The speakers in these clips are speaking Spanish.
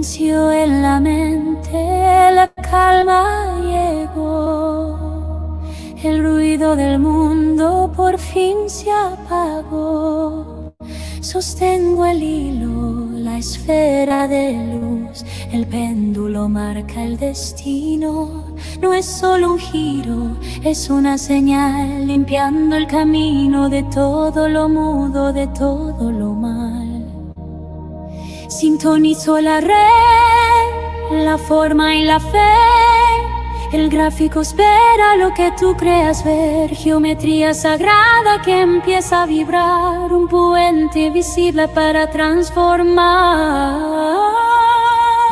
Silencio en la mente, la calma llegó. El ruido del mundo por fin se apagó. Sostengo el hilo, la esfera de luz. El péndulo marca el destino. No es solo un giro, es una señal, limpiando el camino de todo lo mudo, de todo lo mal. Sintonizo la red, la forma y la fe. El gráfico espera lo que tú creas ver. Geometría sagrada que empieza a vibrar. Un puente visible para transformar.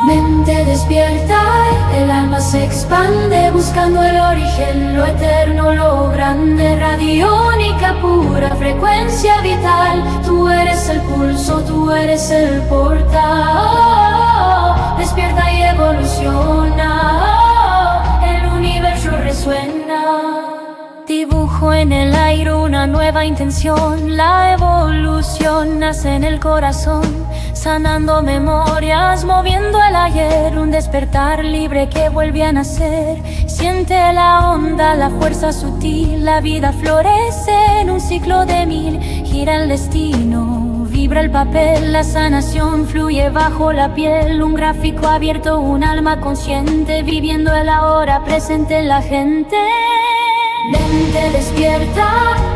Mente despierta, el alma se expande, buscando el origen, lo eterno, lo grande. Radiónica pura, frecuencia vital. Tú eres el pulso, tú eres el portal. Despierta y evoluciona, el universo resuena. Dibujo en el aire una nueva intención. La evolución nace en el corazón, sanando memorias, moviendo el ayer. Un despertar libre que vuelve a nacer. Siente la onda, la fuerza sutil. La vida florece en un ciclo de mil. Gira el destino, vibra el papel. La sanación fluye bajo la piel. Un gráfico abierto, un alma consciente, viviendo el ahora presente en la gente. Mente despierta,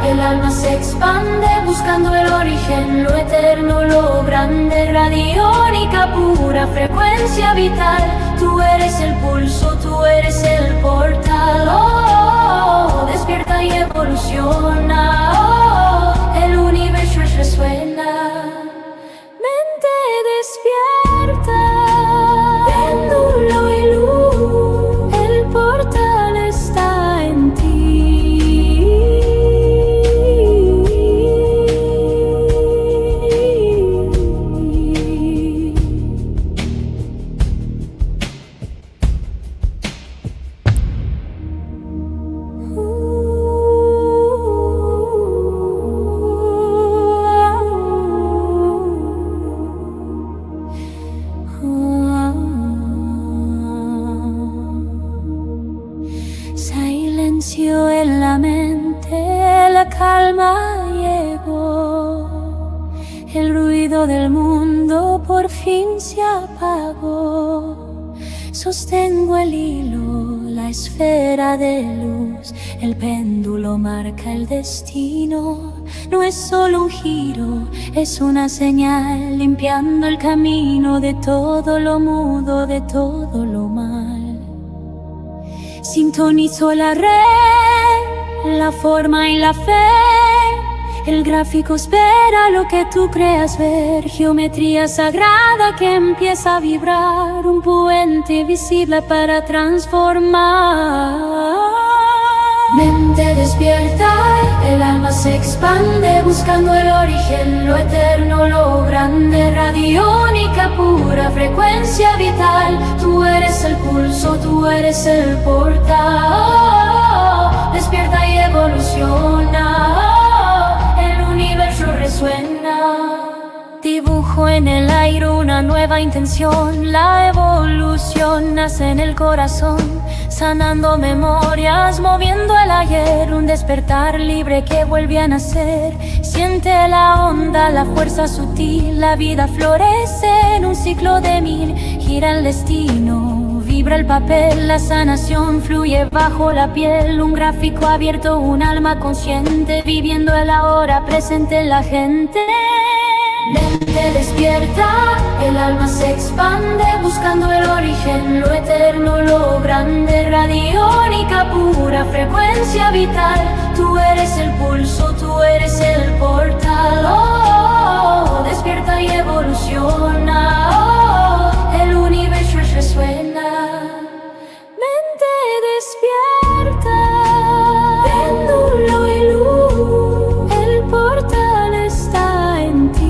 el alma se expande, buscando el origen, lo eterno, lo grande. Radiónica pura, frecuencia vital. Tú eres el pulso, tú eres el portal. Oh, despierta y evoluciona. Oh, el universo resuena. Mente despierta, péndulo y luz. El portal está en ti. Silencio en la mente, la calma llegó. El ruido del mundo por fin se apagó. Sostengo el hilo, la esfera de luz. El péndulo marca el destino. No es solo un giro, es una señal, limpiando el camino de todo lo mudo, de todo lo mal. Sintonizo la red, la forma y la fe. El gráfico espera lo que tú creas ver. Geometría sagrada que empieza a vibrar. Un puente visible para transformar. Mente despierta, el alma se expande, buscando el origen, lo eterno, lo grande. Radiónica pura, frecuencia vital. Tú eres el pulso, tú eres el portal. Despierta y evoluciona, el universo resuena. Dibujo en el aire una nueva intención. La evolución nace en el corazón, sanando memorias, moviendo el ayer. Un despertar libre que vuelve a nacer. Siente la onda, la fuerza sutil. La vida florece en un ciclo de mil. Gira el destino, vibra el papel. La sanación fluye bajo la piel. Un gráfico abierto, un alma consciente, viviendo el ahora presente en la gente. Mente despierta, el alma se expande, buscando el origen, lo eterno, lo grande. Radiónica pura, frecuencia vital. Tú eres el pulso, tú eres el portal. Oh, despierta y evoluciona. Oh, el universo resuena. Mente despierta, péndulo y luz. El portal está en ti.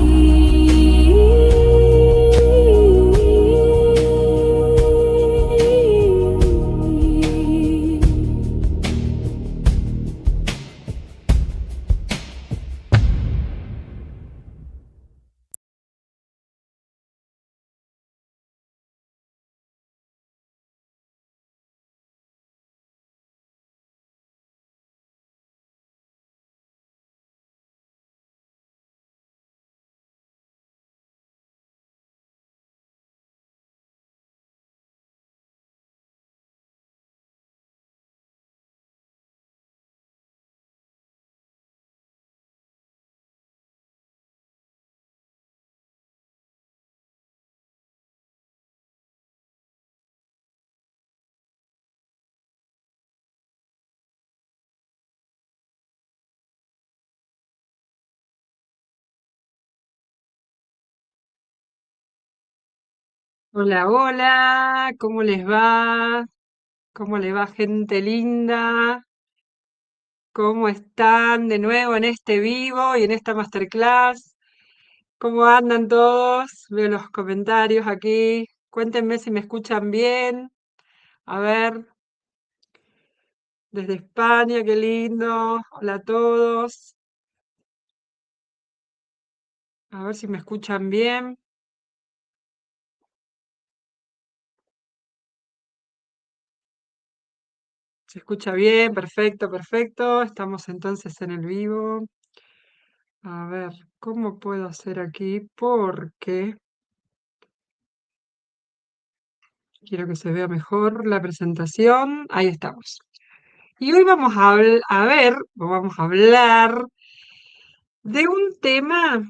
Hola, hola, ¿cómo les va? ¿Cómo le va, gente linda? ¿Cómo están de nuevo en este vivo y en esta masterclass? ¿Cómo andan todos? Veo los comentarios aquí. Cuéntenme si me escuchan bien. A ver, desde España, qué lindo. Hola a todos. A ver si me escuchan bien. Se escucha bien, perfecto, perfecto. Estamos entonces en el vivo. A ver, ¿cómo puedo hacer aquí? Porque quiero que se vea mejor la presentación. Ahí estamos. Y hoy vamos a ver, o vamos a hablar de un tema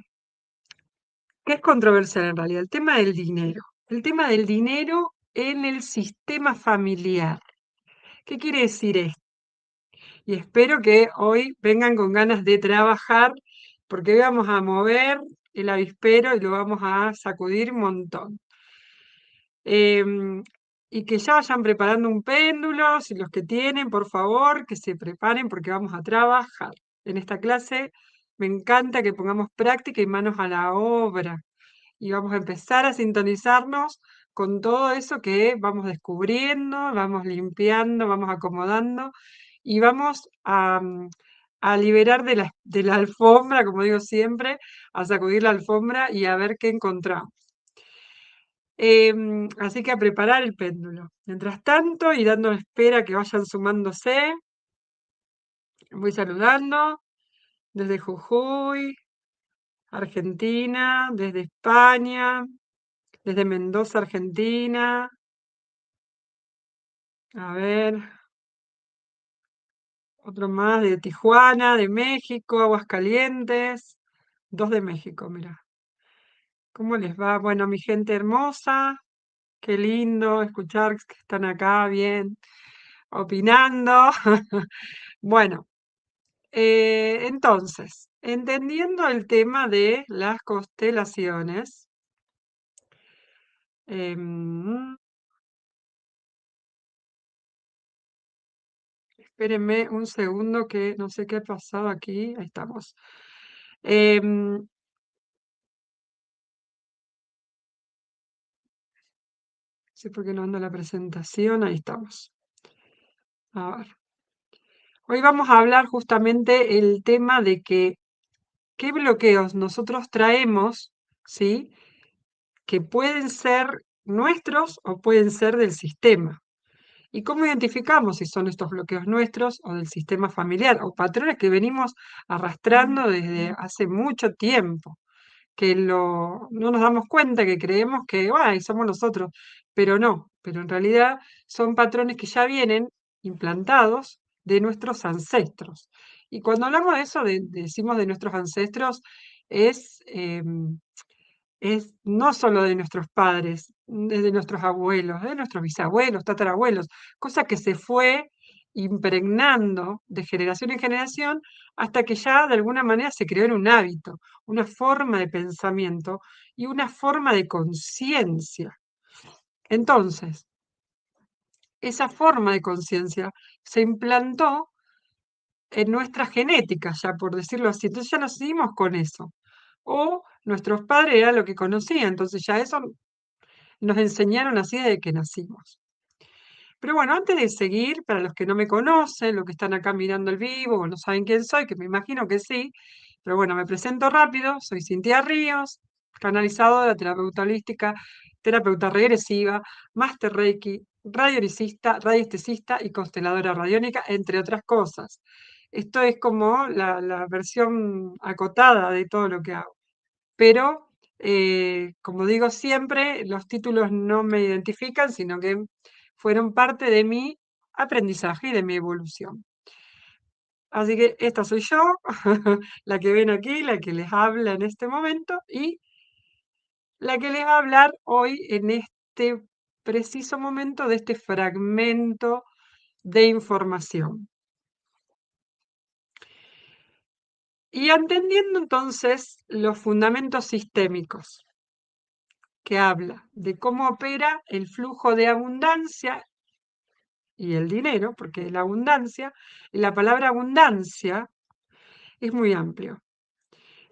que es controversial en realidad, el tema del dinero. El tema del dinero en el sistema familiar. ¿Qué quiere decir esto? Y espero que hoy vengan con ganas de trabajar, porque hoy vamos a mover el avispero y lo vamos a sacudir un montón. Em, y que ya vayan preparando un péndulo, si los que tienen, por favor, que se preparen porque vamos a trabajar. En esta clase me encanta que pongamos práctica y manos a la obra. Y vamos a empezar a sintonizarnos con todo eso que vamos descubriendo, vamos limpiando, vamos acomodando y vamos a liberar de la alfombra, como digo siempre, a sacudir la alfombra y a ver qué encontramos. Así que a preparar el péndulo. Mientras tanto, y dando espera que vayan sumándose, voy saludando desde Jujuy, Argentina, desde España, desde Mendoza, Argentina. A ver, otro más de Tijuana, de México, Aguascalientes. Dos de México, mira. ¿Cómo les va? Bueno, mi gente hermosa, qué lindo escuchar que están acá bien, opinando. Bueno. Entonces, entendiendo el tema de las constelaciones, em, espérenme un segundo que no sé qué ha pasado aquí. Ahí estamos. Em, no sé por qué no anda la presentación. Ahí estamos. A ver. Hoy vamos a hablar justamente el tema de que qué bloqueos nosotros traemos, ¿sí? Que pueden ser nuestros o pueden ser del sistema. ¿Y cómo identificamos si son estos bloqueos nuestros o del sistema familiar o patrones que venimos arrastrando desde hace mucho tiempo? Que no nos damos cuenta, que creemos que "Ay, somos nosotros", pero no, pero en realidad son patrones que ya vienen implantados de nuestros ancestros. Y cuando hablamos de eso, decimos de nuestros ancestros, es es no solo de nuestros padres, de nuestros abuelos, de nuestros bisabuelos, tatarabuelos, cosa que se fue impregnando de generación en generación hasta que ya de alguna manera se creó en un hábito, una forma de pensamiento y una forma de conciencia. Entonces, esa forma de conciencia se implantó en nuestra genética, ya por decirlo así. Entonces ya nacimos con eso. O nuestros padres era lo que conocían, entonces ya eso nos enseñaron así desde que nacimos. Pero bueno, antes de seguir, para los que no me conocen, los que están acá mirando el vivo o no saben quién soy, que me imagino que sí, pero bueno, me presento rápido, soy Cintia Ríos, canalizadora, terapeuta holística, terapeuta regresiva, máster Reiki, radionicista, radiestesista y consteladora radiónica, entre otras cosas. Esto es como la versión acotada de todo lo que hago. Pero, como digo siempre, los títulos no me identifican, sino que fueron parte de mi aprendizaje y de mi evolución. Así que esta soy yo, la que ven aquí, la que les habla en este momento y la que les va a hablar hoy en este preciso momento de este fragmento de información. Y entendiendo entonces los fundamentos sistémicos. que habla de cómo opera el flujo de abundancia y el dinero, porque la abundancia, y la palabra abundancia es muy amplio.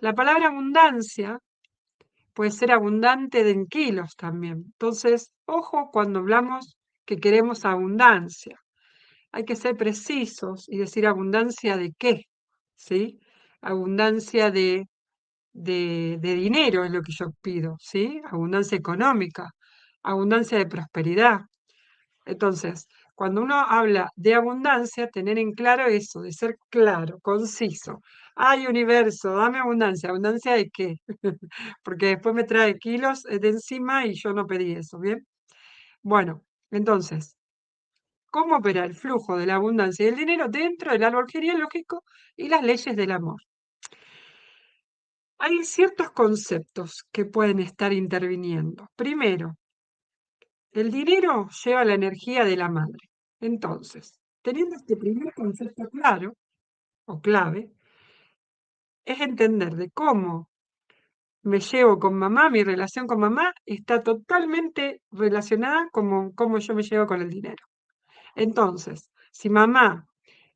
La palabra abundancia puede ser abundante en kilos también. Entonces, ojo cuando hablamos que queremos abundancia. Hay que ser precisos y decir abundancia de qué, ¿sí? Abundancia de dinero es lo que yo pido, ¿sí? Abundancia económica, abundancia de prosperidad. Entonces, cuando uno habla de abundancia, tener en claro eso, de ser claro, conciso. Ay, universo, dame abundancia. ¿Abundancia de qué? Porque después me trae kilos de encima y yo no pedí eso, ¿bien? Bueno, entonces, ¿cómo opera el flujo de la abundancia y el dinero dentro del árbol genealógico y las leyes del amor? Hay ciertos conceptos que pueden estar interviniendo. Primero, el dinero lleva la energía de la madre. Entonces, teniendo este primer concepto claro o clave, es entender de cómo me llevo con mamá, mi relación con mamá está totalmente relacionada con cómo yo me llevo con el dinero. Entonces, si mamá,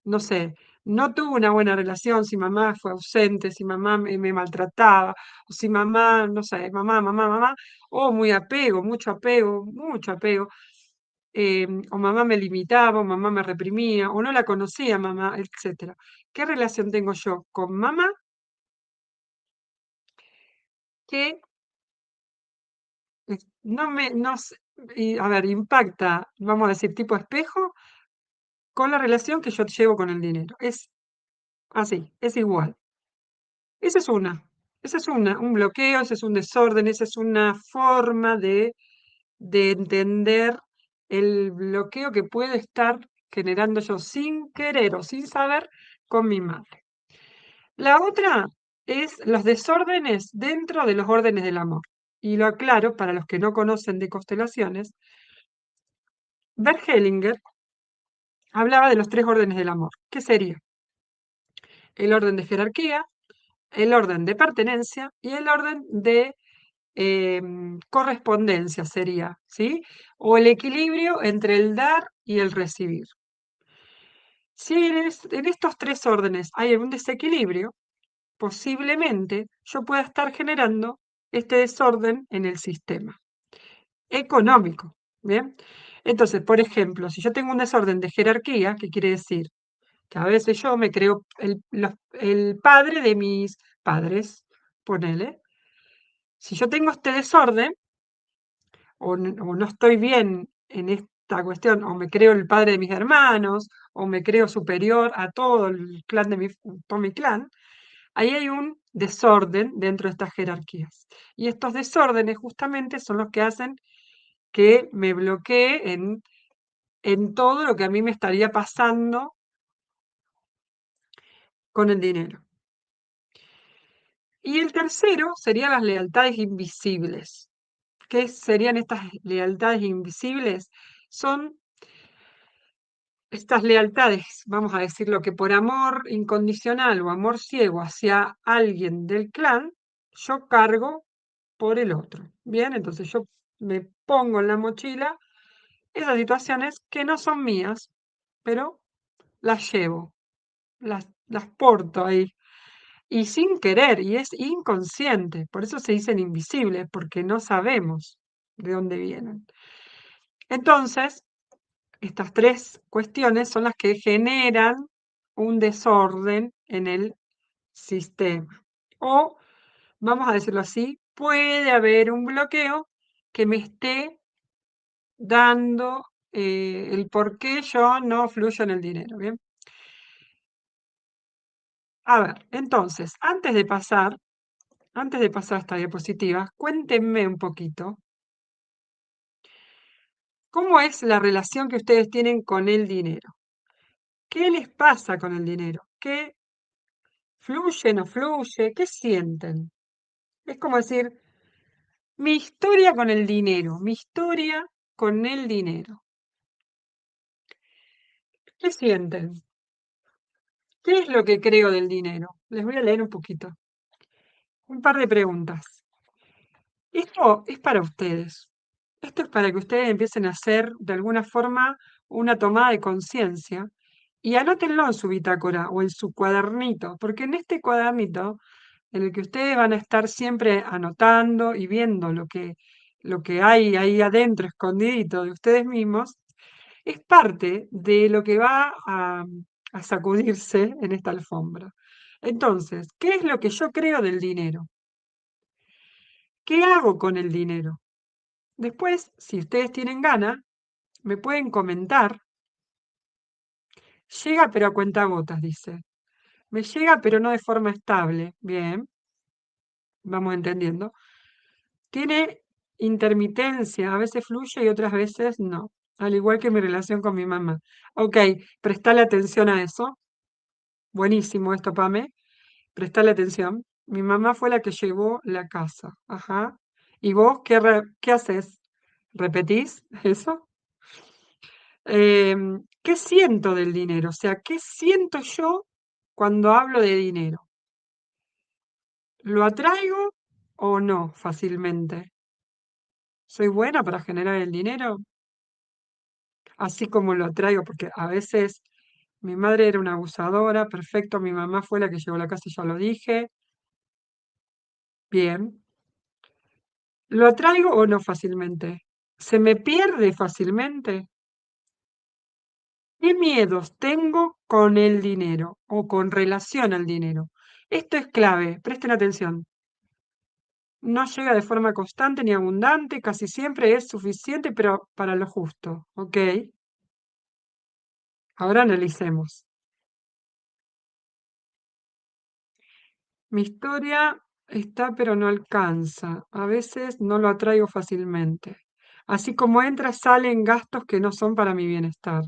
no sé, no tuvo una buena relación, si mamá fue ausente, si mamá me maltrataba, o si mamá, no sé, mamá, o muy apego, mucho apego, o mamá me limitaba, o mamá me reprimía, o no la conocía mamá, etcétera. ¿Qué relación tengo yo con mamá que no y, a ver, impacta, vamos a decir, tipo espejo, con la relación que yo llevo con el dinero? Es así, es igual. Esa es una. Esa es un bloqueo, ese es un desorden, esa es una forma de entender el bloqueo que puedo estar generando yo sin querer o sin saber con mi madre. La otra es los desórdenes dentro de los órdenes del amor. Y lo aclaro para los que no conocen de constelaciones. Bert Hellinger hablaba de los tres órdenes del amor. ¿Qué sería? El orden de jerarquía, el orden de pertenencia y el orden de correspondencia sería, ¿sí? O el equilibrio entre el dar y el recibir. Si en estos tres órdenes hay algún desequilibrio, posiblemente yo pueda estar generando este desorden en el sistema económico, ¿bien? Entonces, por ejemplo, si yo tengo un desorden de jerarquía, ¿qué quiere decir? Que a veces yo me creo el padre de mis padres, ponele. Si yo tengo este desorden, o no estoy bien en esta cuestión, o me creo el padre de mis hermanos, o me creo superior a todo el clan todo mi clan, ahí hay un desorden dentro de estas jerarquías. Y estos desórdenes justamente son los que hacen que me bloquee en todo lo que a mí me estaría pasando con el dinero. Y el tercero serían las lealtades invisibles. ¿Qué serían estas lealtades invisibles? Son estas lealtades, vamos a decirlo, que por amor incondicional o amor ciego hacia alguien del clan, yo cargo por el otro. Bien, entonces yo me pongo en la mochila esas situaciones que no son mías, pero las llevo, las porto ahí. Y sin querer, y es inconsciente, por eso se dicen invisibles, porque no sabemos de dónde vienen. Entonces, estas tres cuestiones son las que generan un desorden en el sistema. O, vamos a decirlo así, puede haber un bloqueo que me esté dando el por qué yo no fluyo en el dinero. ¿Bien? A ver, entonces, antes de pasar a esta diapositiva, cuéntenme un poquito cómo es la relación que ustedes tienen con el dinero. ¿Qué les pasa con el dinero? ¿Qué fluye, no fluye? ¿Qué sienten? Es como decir, mi historia con el dinero, mi historia con el dinero. ¿Qué sienten? ¿Qué es lo que creo del dinero? Les voy a leer un poquito. Un par de preguntas. Esto es para ustedes. Esto es para que ustedes empiecen a hacer de alguna forma una tomada de conciencia y anótenlo en su bitácora o en su cuadernito, porque en este cuadernito en el que ustedes van a estar siempre anotando y viendo lo que hay ahí adentro escondidito de ustedes mismos, es parte de lo que va a sacudirse en esta alfombra. Entonces, ¿qué es lo que yo creo del dinero? ¿Qué hago con el dinero? Después, si ustedes tienen ganas, me pueden comentar. Llega pero a cuentagotas, dice. Me llega pero no de forma estable. Bien, vamos entendiendo. Tiene intermitencia, a veces fluye y otras veces no. Al igual que mi relación con mi mamá. Ok, prestale atención a eso. Buenísimo esto, Pame. Prestale atención. Mi mamá fue la que llevó la casa. Ajá. ¿Y vos qué haces? ¿Repetís eso? ¿Qué siento del dinero? O sea, ¿qué siento yo cuando hablo de dinero? ¿Lo atraigo o no fácilmente? ¿Soy buena para generar el dinero? Así como lo atraigo, porque a veces mi madre era una abusadora, perfecto, mi mamá fue la que llevó la casa y ya lo dije. Bien. ¿Lo atraigo o no fácilmente? ¿Se me pierde fácilmente? ¿Qué miedos tengo con el dinero o con relación al dinero? Esto es clave, presten atención. No llega de forma constante ni abundante, casi siempre es suficiente, pero para lo justo. ¿Ok? Ahora analicemos. Mi historia está, pero no alcanza. A veces no lo atraigo fácilmente. Así como entra, salen gastos que no son para mi bienestar.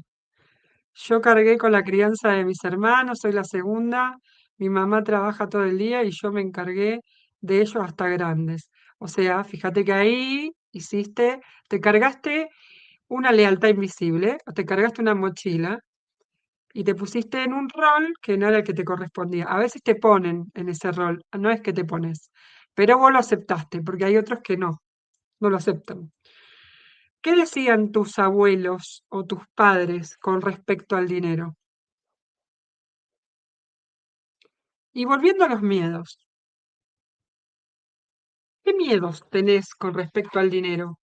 Yo cargué con la crianza de mis hermanos, soy la segunda. Mi mamá trabaja todo el día y yo me encargué de ellos hasta grandes. O sea, fíjate que ahí te cargaste una lealtad invisible, o te cargaste una mochila y te pusiste en un rol que no era el que te correspondía. A veces te ponen en ese rol, no es que te pones, pero vos lo aceptaste, porque hay otros que no lo aceptan. ¿Qué decían tus abuelos o tus padres con respecto al dinero? Y volviendo a los miedos, ¿qué miedos tenés con respecto al dinero?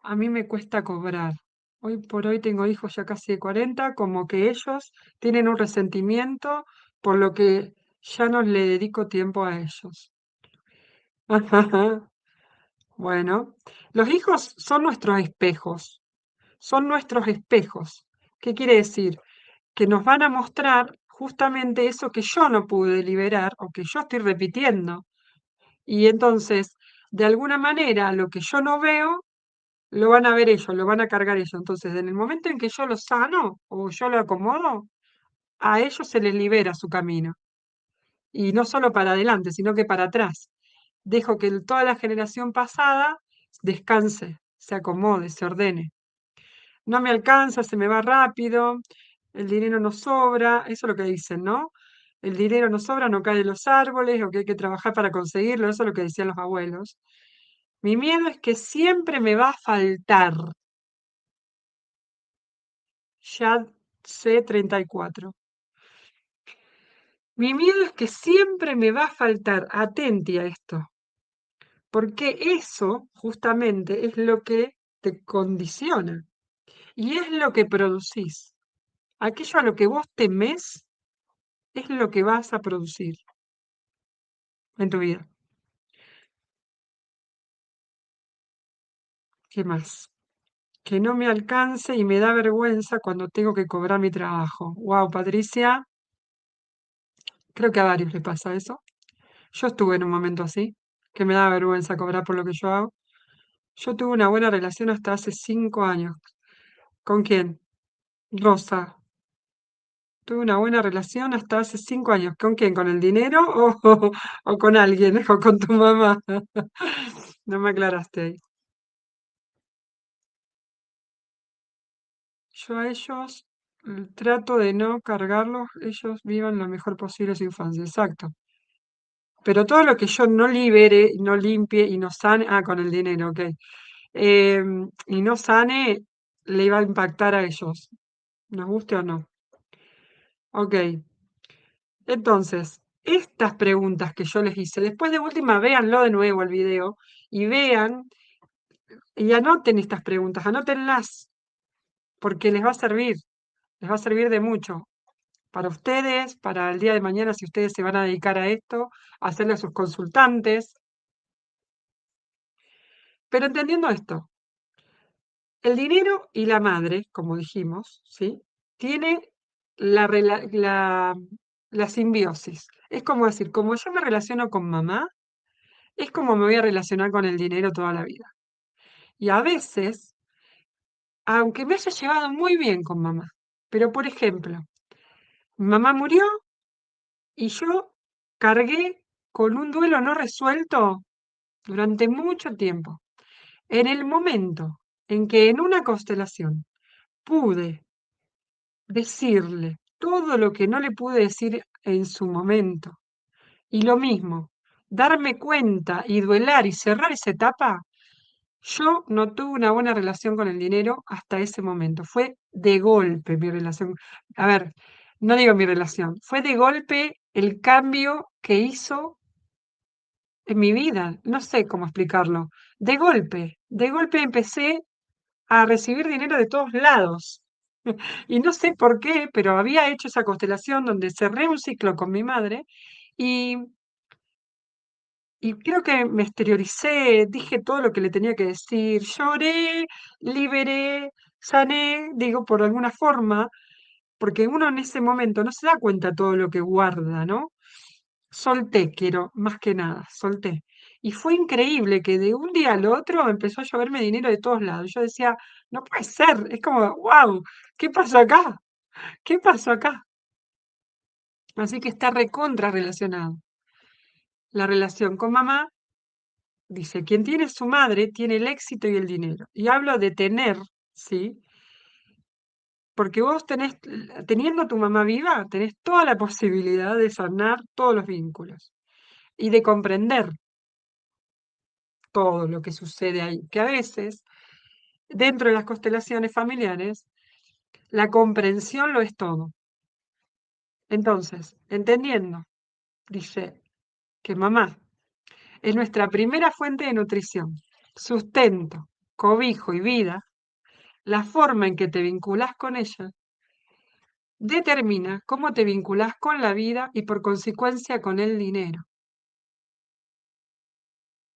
A mí me cuesta cobrar. Hoy por hoy tengo hijos ya casi de 40, como que ellos tienen un resentimiento por lo que ya no le dedico tiempo a ellos. Bueno, los hijos son nuestros espejos. ¿Qué quiere decir? Que nos van a mostrar justamente eso que yo no pude liberar o que yo estoy repitiendo. Y entonces, de alguna manera, lo que yo no veo, lo van a ver ellos, lo van a cargar ellos. Entonces, en el momento en que yo lo sano o yo lo acomodo, a ellos se les libera su camino. Y no solo para adelante, sino que para atrás. Dejo que toda la generación pasada descanse, se acomode, se ordene. No me alcanza, se me va rápido, el dinero no sobra, eso es lo que dicen, ¿no? El dinero no sobra, no cae de los árboles, o que hay que trabajar para conseguirlo, eso es lo que decían los abuelos. Mi miedo es que siempre me va a faltar. Ya sé 34. Mi miedo es que siempre me va a faltar. Atenti a esto. Porque eso justamente es lo que te condiciona y es lo que producís. Aquello a lo que vos temés es lo que vas a producir en tu vida. ¿Qué más? Que no me alcance y me da vergüenza cuando tengo que cobrar mi trabajo. Wow, Patricia, creo que a varios le pasa eso. Yo estuve en un momento así, que me da vergüenza cobrar por lo que yo hago. Yo tuve una buena relación hasta hace 5 años. ¿Con quién? Rosa. Tuve una buena relación hasta hace 5 años. ¿Con quién? ¿Con el dinero o con alguien? ¿O con tu mamá? No me aclaraste ahí. Yo a ellos Trato de no cargarlos, ellos vivan lo mejor posible su infancia, exacto. Pero todo lo que yo no libere, no limpie y no sane, con el dinero, ok. Y no sane, le iba a impactar a ellos, nos guste o no. Ok, entonces, estas preguntas que yo les hice, después de última, véanlo de nuevo el video y vean y anoten estas preguntas, anótenlas, porque les va a servir de mucho para ustedes, para el día de mañana, si ustedes se van a dedicar a esto, a hacerle a sus consultantes. Pero entendiendo esto, el dinero y la madre, como dijimos, ¿sí? Tiene la simbiosis. Es como decir, como yo me relaciono con mamá, es como me voy a relacionar con el dinero toda la vida. Y a veces, aunque me haya llevado muy bien con mamá, pero por ejemplo, mi mamá murió y yo cargué con un duelo no resuelto durante mucho tiempo. En el momento en que en una constelación pude decirle todo lo que no le pude decir en su momento, y lo mismo, darme cuenta y duelar y cerrar esa etapa, yo no tuve una buena relación con el dinero hasta ese momento. Fue de golpe mi relación. A ver, no digo mi relación, fue de golpe el cambio que hizo en mi vida. No sé cómo explicarlo. De golpe empecé a recibir dinero de todos lados. Y no sé por qué, pero había hecho esa constelación donde cerré un ciclo con mi madre y, y creo que me exterioricé, dije todo lo que le tenía que decir, lloré, liberé, sané, digo, por alguna forma, porque uno en ese momento no se da cuenta todo lo que guarda, ¿no? Solté, quiero, más que nada, solté. Y fue increíble que de un día al otro empezó a lloverme dinero de todos lados. Yo decía, no puede ser, es como, wow, ¿qué pasó acá? ¿Qué pasó acá? Así que está recontra relacionado. La relación con mamá, dice, quien tiene su madre tiene el éxito y el dinero. Y hablo de tener, ¿sí? Porque vos tenés, teniendo a tu mamá viva, tenés toda la posibilidad de sanar todos los vínculos y de comprender todo lo que sucede ahí. Que a veces, dentro de las constelaciones familiares, la comprensión lo es todo. Entonces, entendiendo, dice que mamá es nuestra primera fuente de nutrición, sustento, cobijo y vida. La forma en que te vinculas con ella determina cómo te vinculas con la vida y por consecuencia con el dinero.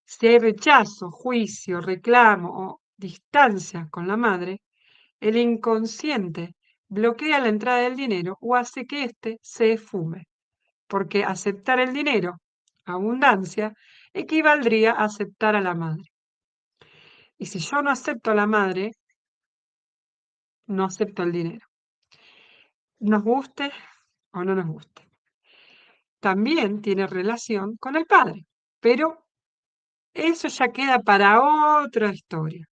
Si hay rechazo, juicio, reclamo o distancia con la madre, el inconsciente bloquea la entrada del dinero o hace que éste se esfume, porque aceptar el dinero, abundancia, equivaldría a aceptar a la madre. Y si yo no acepto a la madre, no acepto el dinero. Nos guste o no nos guste. También tiene relación con el padre, pero eso ya queda para otra historia.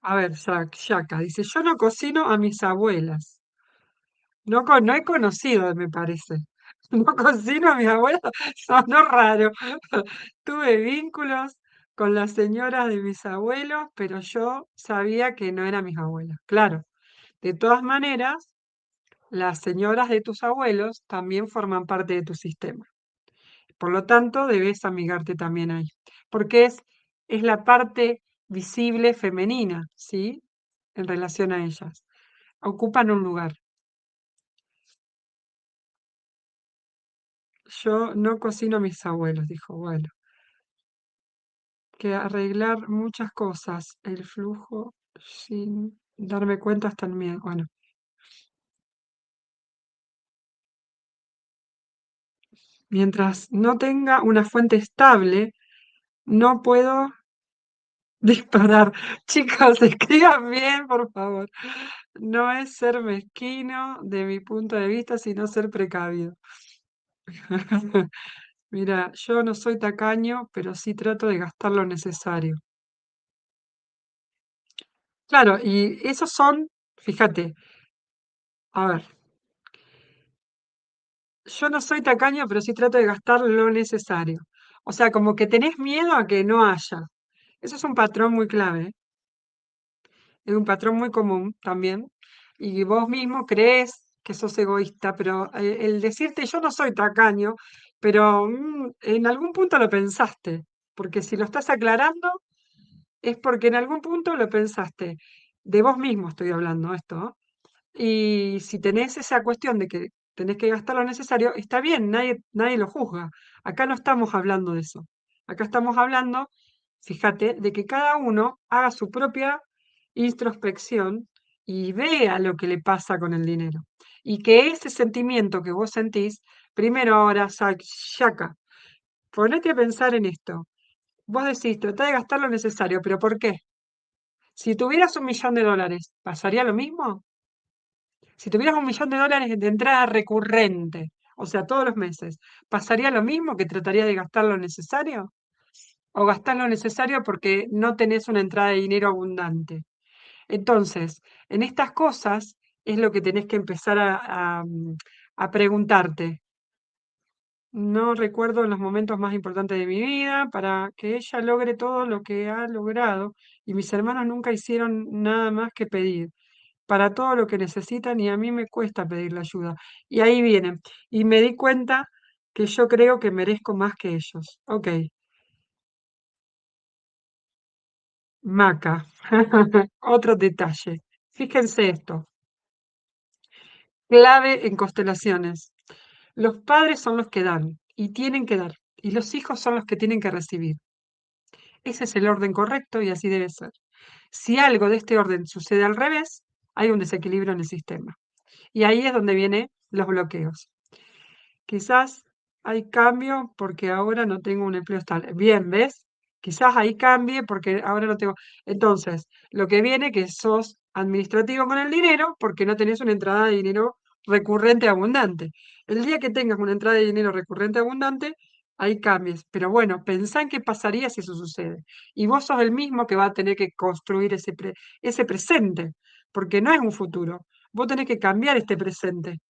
A ver, Yaka dice, yo no cocino a mis abuelas. No, no he conocido, me parece. No cocino a mis abuelas, sonó raro. Tuve vínculos con las señoras de mis abuelos, pero yo sabía que no eran mis abuelas. Claro, de todas maneras, las señoras de tus abuelos también forman parte de tu sistema. Por lo tanto, debes amigarte también ahí, porque es la parte visible femenina, ¿sí? En relación a ellas. Ocupan un lugar. Yo no cocino a mis abuelos, dijo. Bueno, que arreglar muchas cosas, el flujo sin darme cuenta hasta el miedo. Bueno, mientras no tenga una fuente estable, no puedo disparar. Chicos, escriban bien, por favor. No es ser mezquino de mi punto de vista, sino ser precavido. Mira, yo no soy tacaño, pero sí trato de gastar lo necesario. Claro, y esos son, fíjate, a ver, yo no soy tacaño, pero sí trato de gastar lo necesario. O sea, como que tenés miedo a que no haya. Eso es un patrón muy clave, es un patrón muy común también. Y vos mismo crees que sos egoísta, pero el decirte yo no soy tacaño, pero en algún punto lo pensaste, porque si lo estás aclarando es porque en algún punto lo pensaste. De vos mismo estoy hablando esto, ¿no? Y si tenés esa cuestión de que tenés que gastar lo necesario, está bien, nadie lo juzga. Acá no estamos hablando de eso. Acá estamos hablando, fíjate, de que cada uno haga su propia introspección y vea lo que le pasa con el dinero. Y que ese sentimiento que vos sentís, primero ahora, saca, ponete a pensar en esto. Vos decís, tratá de gastar lo necesario, pero ¿por qué? Si tuvieras $1.000.000, ¿pasaría lo mismo? Si tuvieras $1.000.000 de entrada recurrente, o sea, todos los meses, ¿pasaría lo mismo que trataría de gastar lo necesario? ¿O gastar lo necesario porque no tenés una entrada de dinero abundante? Entonces, en estas cosas es lo que tenés que empezar a preguntarte. No recuerdo los momentos más importantes de mi vida para que ella logre todo lo que ha logrado y mis hermanos nunca hicieron nada más que pedir para todo lo que necesitan y a mí me cuesta pedirle ayuda. Y ahí vienen. Y me di cuenta que yo creo que merezco más que ellos. Ok, Maca. Otro detalle. Fíjense esto. Clave en constelaciones. Los padres son los que dan y tienen que dar. Y los hijos son los que tienen que recibir. Ese es el orden correcto y así debe ser. Si algo de este orden sucede al revés, hay un desequilibrio en el sistema. Y ahí es donde vienen los bloqueos. Quizás hay cambio porque ahora no tengo un empleo estable. Bien, ¿ves? Quizás ahí cambie porque ahora no tengo. Entonces, lo que viene que sos administrativo con el dinero porque no tenés una entrada de dinero recurrente abundante. El día que tengas una entrada de dinero recurrente abundante, ahí cambies. Pero bueno, pensá en qué pasaría si eso sucede. Y vos sos el mismo que va a tener que construir ese presente, porque no es un futuro. Vos tenés que cambiar este presente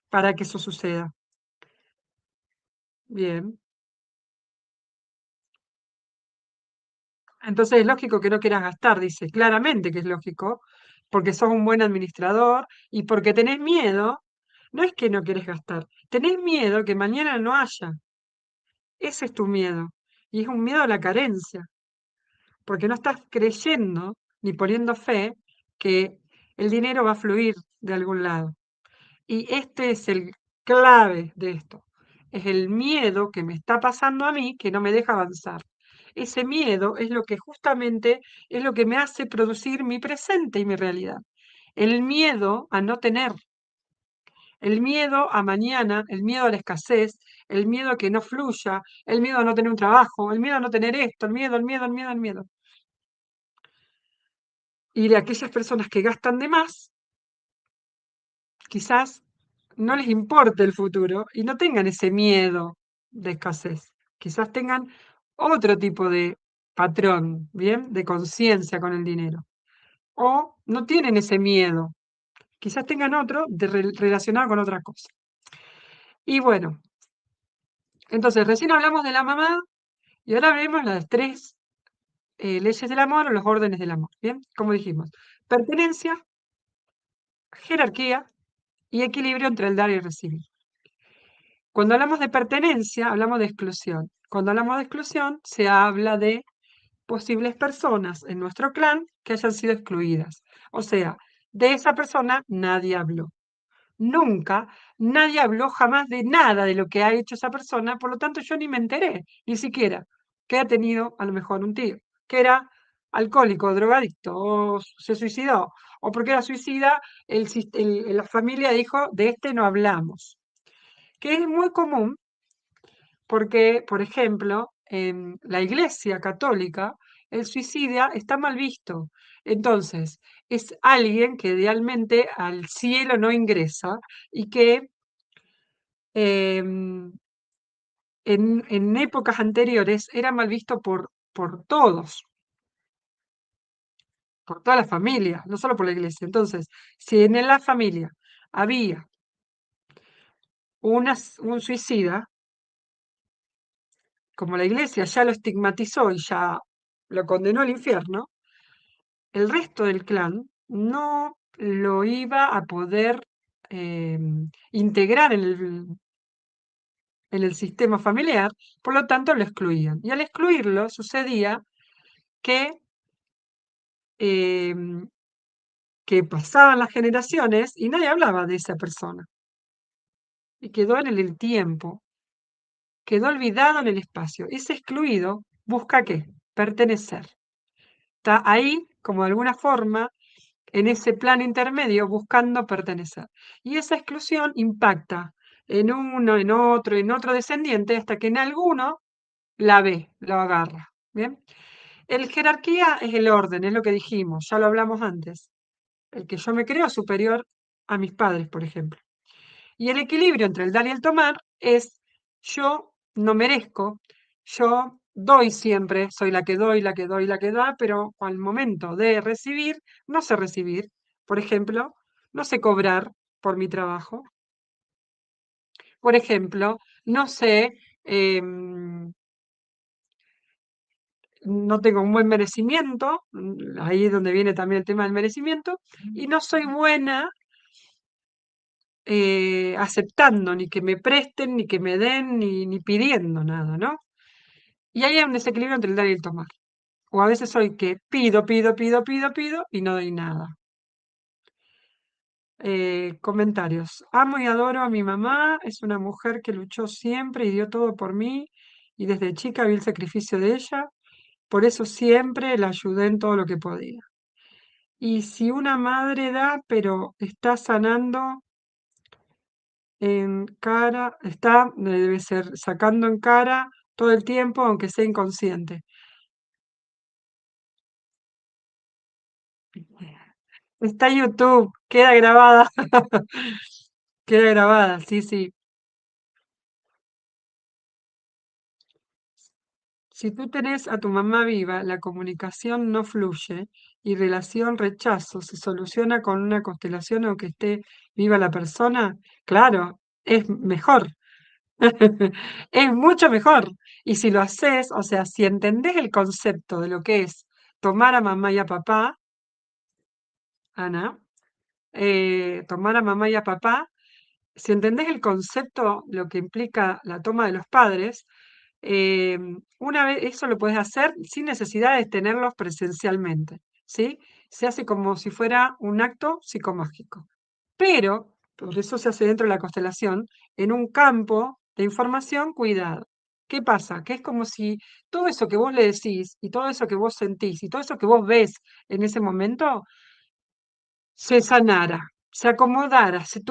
para que eso suceda. Bien. Entonces es lógico que no quieras gastar, dice, claramente que es lógico, porque sos un buen administrador y porque tenés miedo, no es que no querés gastar, tenés miedo que mañana no haya. Ese es tu miedo. Y es un miedo a la carencia, porque no estás creyendo ni poniendo fe que el dinero va a fluir de algún lado. Y este es el clave de esto. Es el miedo que me está pasando a mí que no me deja avanzar. Ese miedo es lo que justamente es lo que me hace producir mi presente y mi realidad. El miedo a no tener, el miedo a mañana, el miedo a la escasez, el miedo a que no fluya, el miedo a no tener un trabajo, el miedo a no tener esto, el miedo, el miedo, el miedo, el miedo. Y de aquellas personas que gastan de más, quizás no les importe el futuro y no tengan ese miedo de escasez. Quizás tengan otro tipo de patrón, ¿bien? De conciencia con el dinero. O no tienen ese miedo. Quizás tengan otro relacionado con otra cosa. Y bueno, entonces recién hablamos de la mamá y ahora vemos las tres leyes del amor o los órdenes del amor, ¿bien? Como dijimos, pertenencia, jerarquía y equilibrio entre el dar y el recibir. Cuando hablamos de pertenencia, hablamos de exclusión. Cuando hablamos de exclusión, se habla de posibles personas en nuestro clan que hayan sido excluidas. O sea, de esa persona nadie habló. Nunca, nadie habló jamás de nada de lo que ha hecho esa persona, por lo tanto yo ni me enteré, ni siquiera, que ha tenido a lo mejor un tío, que era alcohólico, drogadicto, o se suicidó, o porque era suicida, la familia dijo, de este no hablamos, que es muy común porque, por ejemplo, en la Iglesia Católica, el suicida está mal visto. Entonces, es alguien que idealmente al cielo no ingresa y que em, en épocas anteriores era mal visto por todos, por toda la familia, no solo por la iglesia. Entonces, si en la familia había un suicida, como la iglesia ya lo estigmatizó y ya lo condenó al infierno, el resto del clan no lo iba a poder integrar en el sistema familiar, por lo tanto lo excluían. Y al excluirlo sucedía que, em, que pasaban las generaciones y nadie hablaba de esa persona. Y quedó en el tiempo, quedó olvidado en el espacio. Ese excluido busca ¿qué? Pertenecer. Está ahí, como de alguna forma, en ese plano intermedio, buscando pertenecer. Y esa exclusión impacta en uno, en otro descendiente, hasta que en alguno la ve, lo agarra. ¿Bien? El jerarquía es el orden, es lo que dijimos, ya lo hablamos antes. El que yo me creo superior a mis padres, por ejemplo. Y el equilibrio entre el dar y el tomar es yo no merezco, yo doy siempre, soy la que doy, la que doy, la que da, pero al momento de recibir, no sé recibir. Por ejemplo, no sé cobrar por mi trabajo. Por ejemplo, no sé, no tengo un buen merecimiento, ahí es donde viene también el tema del merecimiento, y no soy buena aceptando, ni que me presten, ni que me den, ni pidiendo nada, ¿no? Y ahí hay un desequilibrio entre el dar y el tomar. O a veces soy que pido, pido, pido, pido, pido y no doy nada. Comentarios. Amo y adoro a mi mamá, es una mujer que luchó siempre y dio todo por mí, y desde chica vi el sacrificio de ella, por eso siempre la ayudé en todo lo que podía. Y si una madre da, pero está sanando en cara, debe ser sacando en cara todo el tiempo, aunque sea inconsciente. Está en YouTube, queda grabada. Queda grabada, sí, sí. Si tú tenés a tu mamá viva, la comunicación no fluye y relación rechazo se soluciona con una constelación aunque esté viva la persona, claro, es mejor. Es mucho mejor. Y si lo haces, o sea, si entendés el concepto de lo que es tomar a mamá y a papá, Ana, tomar a mamá y a papá, si entendés el concepto, lo que implica la toma de los padres, una vez eso lo puedes hacer sin necesidad de tenerlos presencialmente, ¿sí? Se hace como si fuera un acto psicomágico. Pero, por eso se hace dentro de la constelación, en un campo de información, cuidado. ¿Qué pasa? Que es como si todo eso que vos le decís y todo eso que vos sentís y todo eso que vos ves en ese momento se sanara, se acomodara, se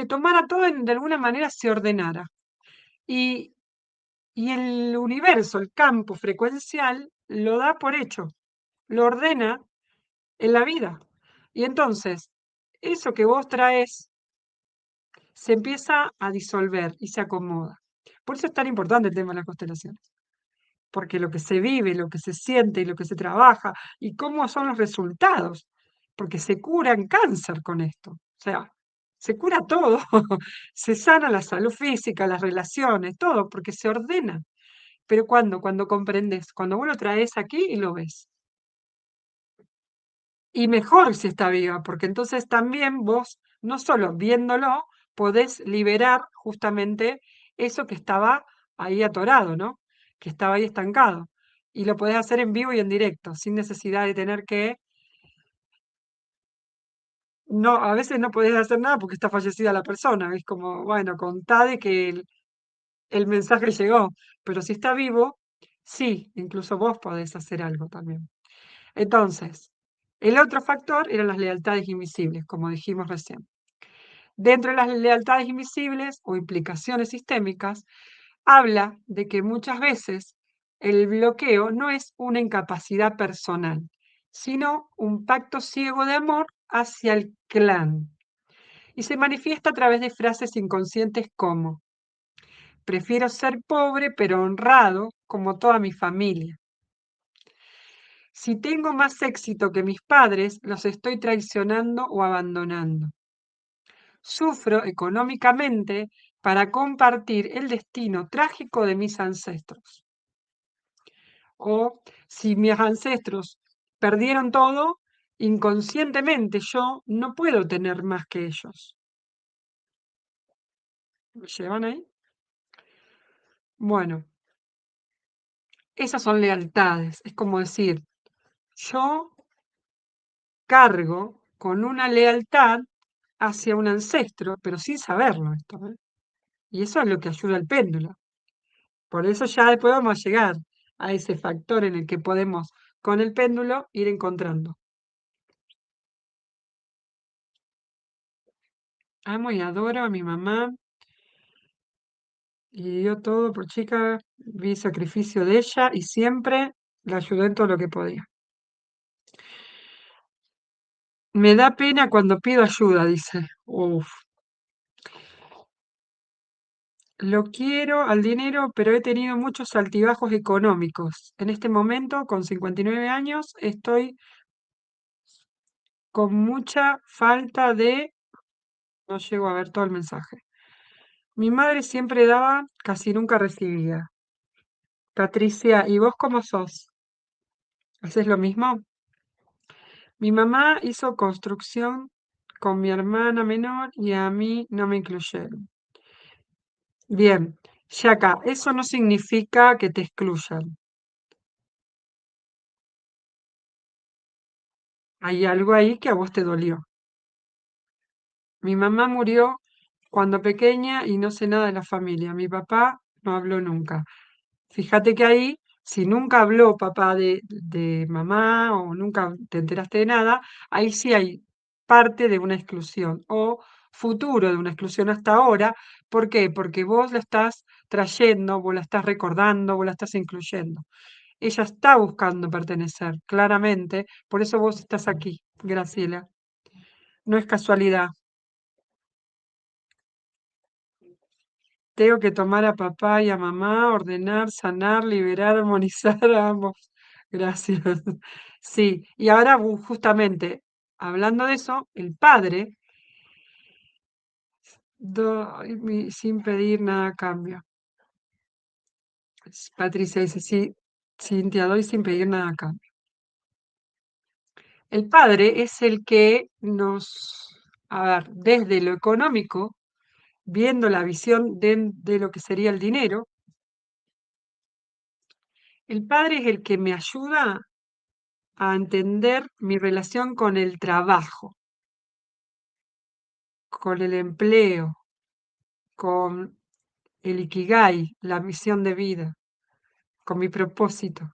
tomara todo de alguna manera, se ordenara. Y, y el universo, el campo frecuencial, lo da por hecho, lo ordena en la vida. Y entonces, eso que vos traes se empieza a disolver y se acomoda. Por eso es tan importante el tema de las constelaciones, porque lo que se vive, lo que se siente y lo que se trabaja y cómo son los resultados, porque se curan cáncer con esto, o sea, se cura todo, se sana la salud física, las relaciones, todo, porque se ordena. Pero cuando comprendes, cuando vos lo traes aquí y lo ves. Y mejor si está viva, porque entonces también vos, no solo viéndolo, podés liberar justamente eso que estaba ahí atorado, ¿no? Que estaba ahí estancado. Y lo podés hacer en vivo y en directo, sin necesidad de tener que... No, a veces no podés hacer nada porque está fallecida la persona. Es como, bueno, contá de que el mensaje llegó. Pero si está vivo, sí, incluso vos podés hacer algo también. Entonces, el otro factor eran las lealtades invisibles, como dijimos recién. Dentro de las lealtades invisibles o implicaciones sistémicas, habla de que muchas veces el bloqueo no es una incapacidad personal, sino un pacto ciego de amor hacia el clan. Y se manifiesta a través de frases inconscientes como, prefiero ser pobre pero honrado como toda mi familia. Si tengo más éxito que mis padres, los estoy traicionando o abandonando. Sufro económicamente para compartir el destino trágico de mis ancestros. O si mis ancestros perdieron todo, inconscientemente yo no puedo tener más que ellos. ¿Me llevan ahí? Bueno, esas son lealtades. Es como decir, yo cargo con una lealtad hacia un ancestro, pero sin saberlo esto, ¿eh? Y eso es lo que ayuda al péndulo. Por eso ya después vamos a llegar a ese factor en el que podemos, con el péndulo, ir encontrando. Amo y adoro a mi mamá y dio todo por chica, vi sacrificio de ella y siempre la ayudé en todo lo que podía. Me da pena cuando pido ayuda, dice. Uf. Lo quiero al dinero, pero he tenido muchos altibajos económicos. En este momento, con 59 años, estoy con mucha falta de... No llego a ver todo el mensaje. Mi madre siempre daba, casi nunca recibía. Patricia, ¿y vos cómo sos? ¿Haces lo mismo? Mi mamá hizo construcción con mi hermana menor y a mí no me incluyeron. Bien, Yaka, eso no significa que te excluyan. Hay algo ahí que a vos te dolió. Mi mamá murió cuando pequeña y no sé nada de la familia. Mi papá no habló nunca. Fíjate que ahí, si nunca habló papá de mamá o nunca te enteraste de nada, ahí sí hay parte de una exclusión o futuro de una exclusión hasta ahora. ¿Por qué? Porque vos la estás trayendo, vos la estás recordando, vos la estás incluyendo. Ella está buscando pertenecer, claramente, por eso vos estás aquí, Graciela. No es casualidad. Tengo que tomar a papá y a mamá, ordenar, sanar, liberar, armonizar a ambos. Gracias. Sí, y ahora justamente hablando de eso, el padre, sin pedir nada a cambio. Patricia dice, sí, Cintia, doy sin pedir nada a cambio. El padre es el que nos, a ver, desde lo económico, viendo la visión de lo que sería el dinero, el padre es el que me ayuda a entender mi relación con el trabajo, con el empleo, con el ikigai, la misión de vida, con mi propósito.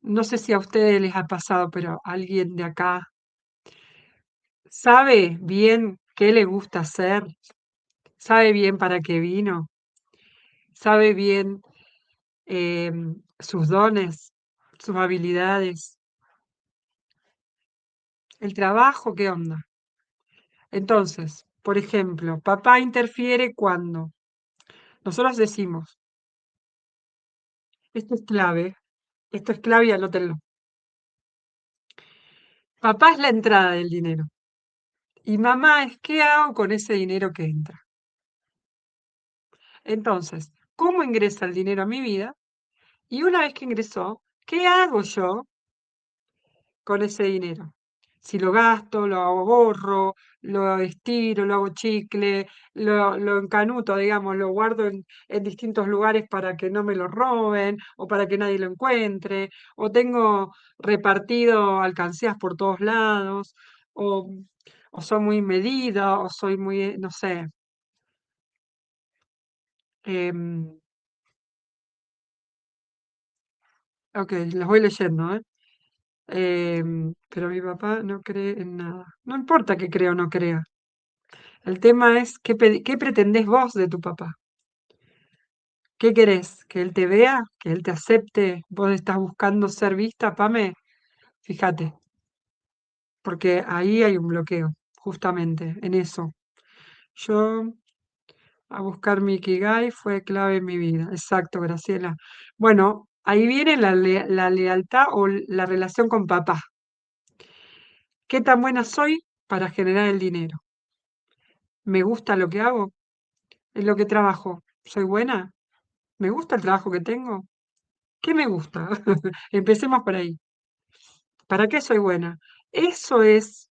No sé si a ustedes les ha pasado, pero alguien de acá sabe bien qué le gusta hacer, sabe bien para qué vino, sabe bien sus dones, sus habilidades, el trabajo, ¿qué onda? Entonces, por ejemplo, papá interfiere cuando nosotros decimos, esto es clave y anótenlo. Papá es la entrada del dinero y mamá es qué hago con ese dinero que entra. Entonces, ¿cómo ingresa el dinero a mi vida? Y una vez que ingresó, ¿qué hago yo con ese dinero? Si lo gasto, lo ahorro, lo estiro, lo hago chicle, lo encanuto, digamos, lo guardo en distintos lugares para que no me lo roben o para que nadie lo encuentre, o tengo repartido alcancías por todos lados, o, o soy muy medida, o soy muy, no sé. em, ok, los voy leyendo, ¿eh? Pero mi papá no cree en nada. No importa que crea o no crea. El tema es qué pretendés vos de tu papá. ¿Qué querés? ¿Que él te vea? ¿Que él te acepte? ¿Vos estás buscando ser vista, Pame? Fíjate, porque ahí hay un bloqueo, justamente, en eso. Yo a buscar mi Ikigai fue clave en mi vida. Exacto, Graciela. Bueno, Ahí viene la lealtad o la relación con papá. ¿Qué tan buena soy para generar el dinero? ¿Me gusta lo que hago? ¿En lo que trabajo? ¿Soy buena? ¿Me gusta el trabajo que tengo? ¿Qué me gusta? Empecemos por ahí. ¿Para qué soy buena? Eso es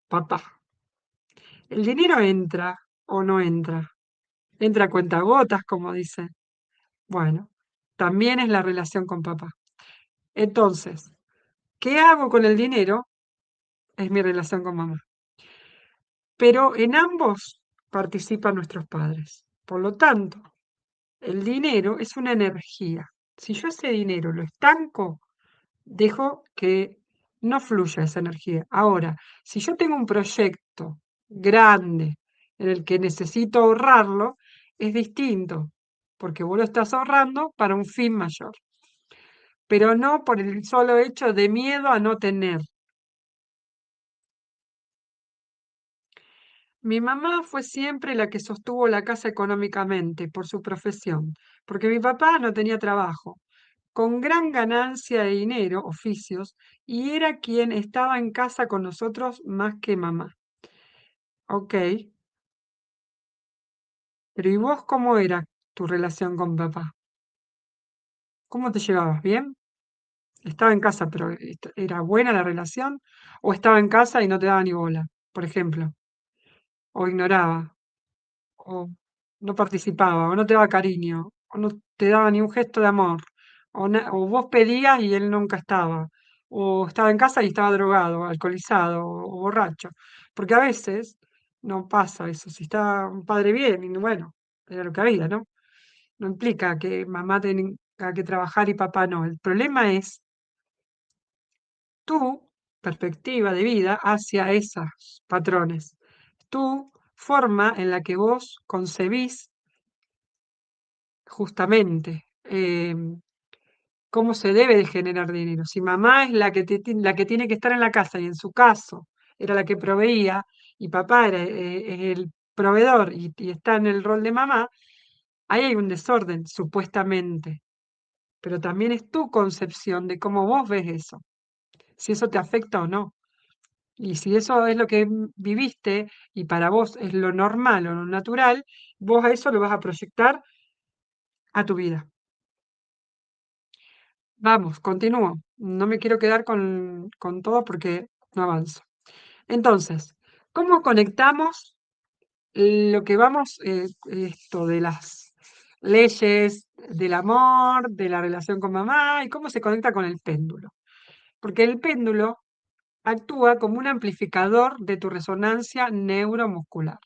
papá. El dinero entra o no entra. Entra a cuentagotas, como dice. Bueno, también es la relación con papá. Entonces, ¿qué hago con el dinero? Es mi relación con mamá. Pero en ambos participan nuestros padres. Por lo tanto, el dinero es una energía. Si yo ese dinero lo estanco, dejo que no fluya esa energía. Ahora, si yo tengo un proyecto grande en el que necesito ahorrarlo, es distinto, porque vos lo estás ahorrando para un fin mayor, pero no por el solo hecho de miedo a no tener. Mi mamá fue siempre la que sostuvo la casa económicamente por su profesión, porque mi papá no tenía trabajo, con gran ganancia de dinero, oficios, y era quien estaba en casa con nosotros más que mamá. Ok, pero ¿y vos cómo era tu relación con papá? ¿Cómo te llevabas? ¿Bien? Estaba en casa, pero ¿era buena la relación? ¿O estaba en casa y no te daba ni bola, por ejemplo? ¿O ignoraba? ¿O no participaba? ¿O no te daba cariño? ¿O no te daba ni un gesto de amor? ¿O vos pedías y él nunca estaba? ¿O estaba en casa y estaba drogado, alcoholizado o borracho? Porque a veces no pasa eso. Si está un padre bien, y bueno, era lo que había, ¿no? No implica que mamá tenga que trabajar y papá no. El problema es tu perspectiva de vida hacia esos patrones, tu forma en la que vos concebís justamente cómo se debe de generar dinero. Si mamá es la que, la que tiene que estar en la casa y en su caso era la que proveía y papá era el proveedor y está en el rol de mamá, ahí hay un desorden, supuestamente. Pero también es tu concepción de cómo vos ves eso, si eso te afecta o no. Y si eso es lo que viviste y para vos es lo normal o lo natural, vos a eso lo vas a proyectar a tu vida. Vamos, continúo. No me quiero quedar con todo porque no avanzo. Entonces, ¿cómo conectamos lo que vamos, esto de las leyes del amor, de la relación con mamá y cómo se conecta con el péndulo? Porque el péndulo actúa como un amplificador de tu resonancia neuromuscular,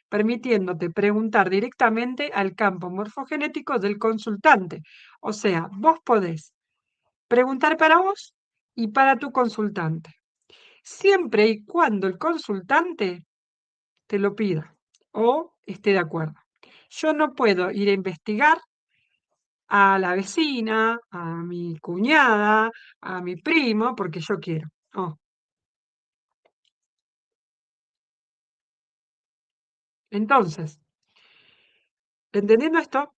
permitiéndote preguntar directamente al campo morfogenético del consultante. O sea, vos podés preguntar para vos y para tu consultante, siempre y cuando el consultante te lo pida o esté de acuerdo. Yo no puedo ir a investigar a la vecina, a mi cuñada, a mi primo, porque yo quiero. Oh, entonces, entendiendo esto,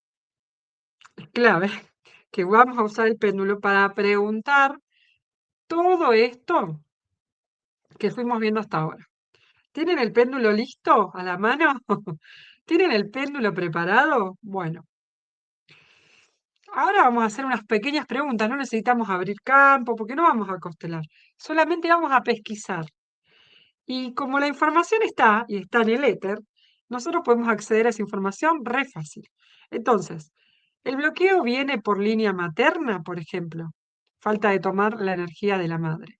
es clave que vamos a usar el péndulo para preguntar todo esto que fuimos viendo hasta ahora. ¿Tienen el péndulo listo a la mano? ¿Tienen el péndulo preparado? Bueno, ahora vamos a hacer unas pequeñas preguntas. No necesitamos abrir campo porque no vamos a constelar. Solamente vamos a pesquisar. Y como la información está y está en el éter, nosotros podemos acceder a esa información re fácil. Entonces, el bloqueo viene por línea materna, por ejemplo. Falta de tomar la energía de la madre.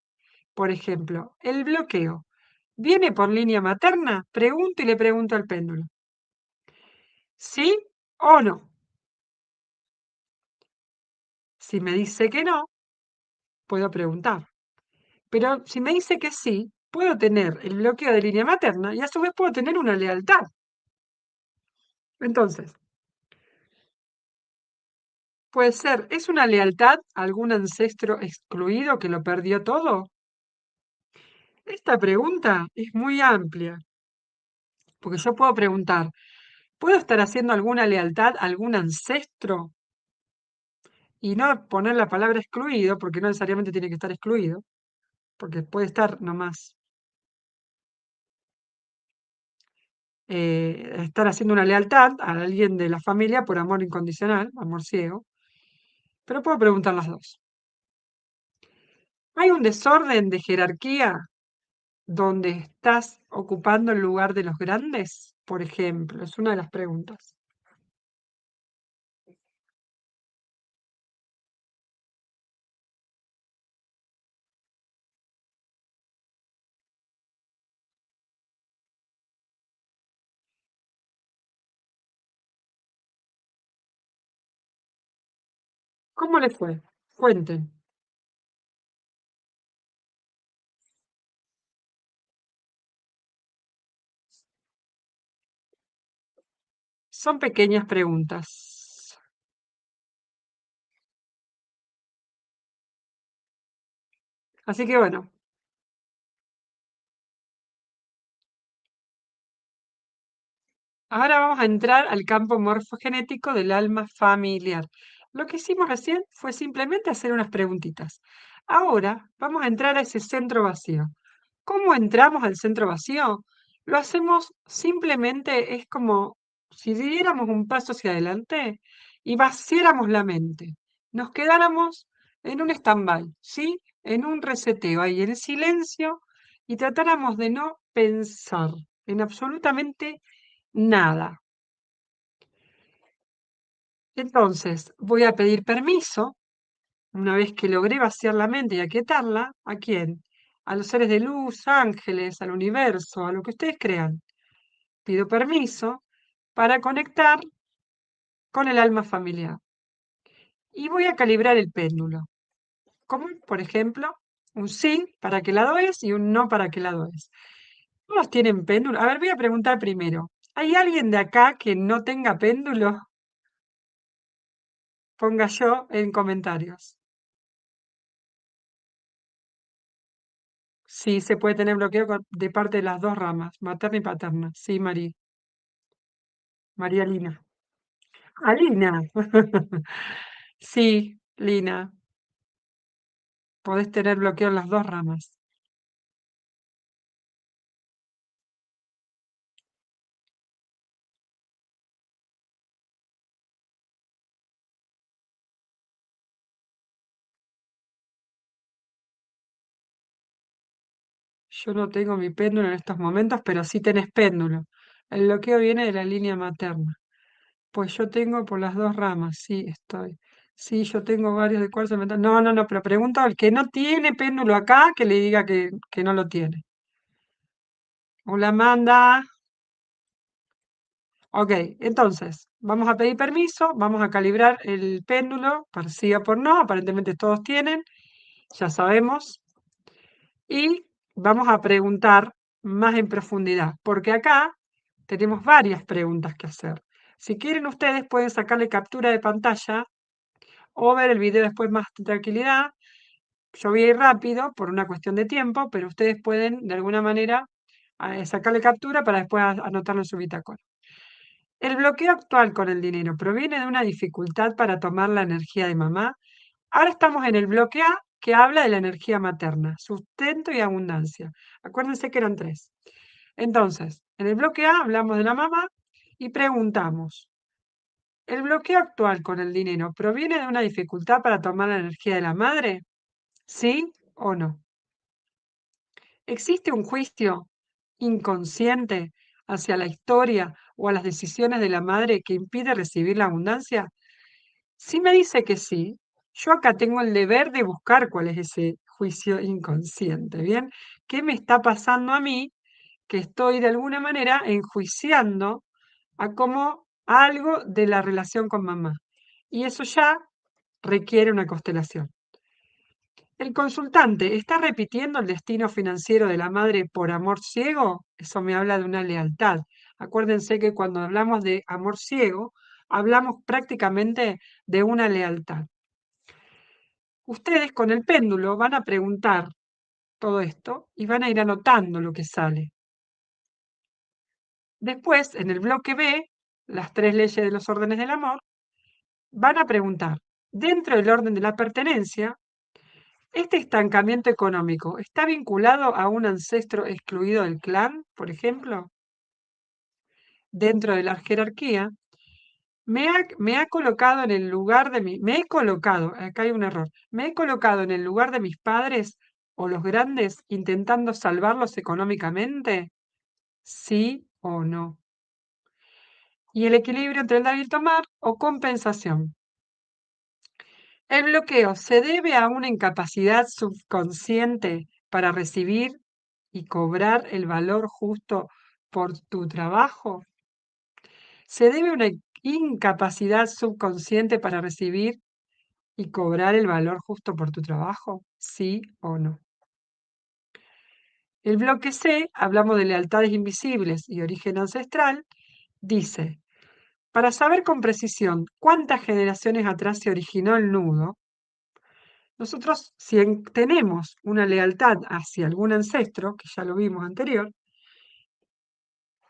Por ejemplo, el bloqueo viene por línea materna. Pregunto y le pregunto al péndulo. ¿Sí o no? Si me dice que no, puedo preguntar. Pero si me dice que sí, puedo tener el bloqueo de línea materna y a su vez puedo tener una lealtad. Entonces, puede ser, ¿es una lealtad a algún ancestro excluido que lo perdió todo? Esta pregunta es muy amplia, porque yo puedo preguntar, ¿puedo estar haciendo alguna lealtad a algún ancestro y no poner la palabra excluido, porque no necesariamente tiene que estar excluido, porque puede estar nomás estar haciendo una lealtad a alguien de la familia por amor incondicional, amor ciego, pero puedo preguntar las dos. ¿Hay un desorden de jerarquía donde estás ocupando el lugar de los grandes? Por ejemplo, es una de las preguntas. ¿Cómo le fue? Cuenten. Son pequeñas preguntas. Así que bueno, ahora vamos a entrar al campo morfogenético del alma familiar. Lo que hicimos recién fue simplemente hacer unas preguntitas. Ahora vamos a entrar a ese centro vacío. ¿Cómo entramos al centro vacío? Lo hacemos simplemente, es como si diéramos un paso hacia adelante y vaciáramos la mente. Nos quedáramos en un stand-by, ¿sí? En un reseteo ahí, en silencio, y tratáramos de no pensar en absolutamente nada. Entonces, voy a pedir permiso, una vez que logré vaciar la mente y aquietarla, ¿a quién? A los seres de luz, ángeles, al universo, a lo que ustedes crean. Pido permiso para conectar con el alma familiar. Y voy a calibrar el péndulo. Como, por ejemplo, un sí para qué lado es y un no para qué lado es. ¿Todos tienen péndulo? A ver, voy a preguntar primero. ¿Hay alguien de acá que no tenga péndulo? Ponga yo en comentarios. Sí, se puede tener bloqueo de parte de las dos ramas, materna y paterna. Sí, María Lina. Ah, Lina. Sí, Lina, podés tener bloqueo en las dos ramas. Yo no tengo mi péndulo en estos momentos, pero sí tenés péndulo. El bloqueo viene de la línea materna. Pues yo tengo por las dos ramas, sí, estoy. Sí, yo tengo varios de cuarzo metal. No, no, no, pero pregunto al que no tiene péndulo acá, que le diga que no lo tiene. Hola, Amanda. Ok, entonces, vamos a pedir permiso, vamos a calibrar el péndulo, por sí o por no, aparentemente todos tienen, ya sabemos, y vamos a preguntar más en profundidad, porque acá tenemos varias preguntas que hacer. Si quieren ustedes pueden sacarle captura de pantalla o ver el video después más de tranquilidad. Yo voy a ir rápido por una cuestión de tiempo, pero ustedes pueden de alguna manera sacarle captura para después anotarlo en su bitácora. El bloqueo actual con el dinero proviene de una dificultad para tomar la energía de mamá. Ahora estamos en el bloque A, que habla de la energía materna, sustento y abundancia. Acuérdense que eran tres. Entonces, en el bloque A hablamos de la mamá y preguntamos, ¿el bloqueo actual con el dinero proviene de una dificultad para tomar la energía de la madre? ¿Sí o no? ¿Existe un juicio inconsciente hacia la historia o a las decisiones de la madre que impide recibir la abundancia? Si me dice que sí, yo acá tengo el deber de buscar cuál es ese juicio inconsciente, ¿bien? ¿Qué me está pasando a mí que estoy de alguna manera enjuiciando a como algo de la relación con mamá? Y eso ya requiere una constelación. ¿El consultante está repitiendo el destino financiero de la madre por amor ciego? Eso me habla de una lealtad. Acuérdense que cuando hablamos de amor ciego, hablamos prácticamente de una lealtad. Ustedes con el péndulo van a preguntar todo esto y van a ir anotando lo que sale. Después, en el bloque B, las tres leyes de los órdenes del amor, van a preguntar, dentro del orden de la pertenencia, este estancamiento económico está vinculado a un ancestro excluido del clan, por ejemplo, dentro de la jerarquía. Me ha colocado en el lugar de me he colocado, acá hay un error, me he colocado en el lugar de mis padres o los grandes intentando salvarlos económicamente, sí o no. Y el equilibrio entre el dar y el tomar o compensación. El bloqueo se debe a una incapacidad subconsciente para recibir y cobrar el valor justo por tu trabajo. Se debe a una incapacidad subconsciente para recibir y cobrar el valor justo por tu trabajo, sí o no. El bloque C, hablamos de lealtades invisibles y origen ancestral, dice, para saber con precisión cuántas generaciones atrás se originó el nudo, nosotros si tenemos una lealtad hacia algún ancestro, que ya lo vimos anterior,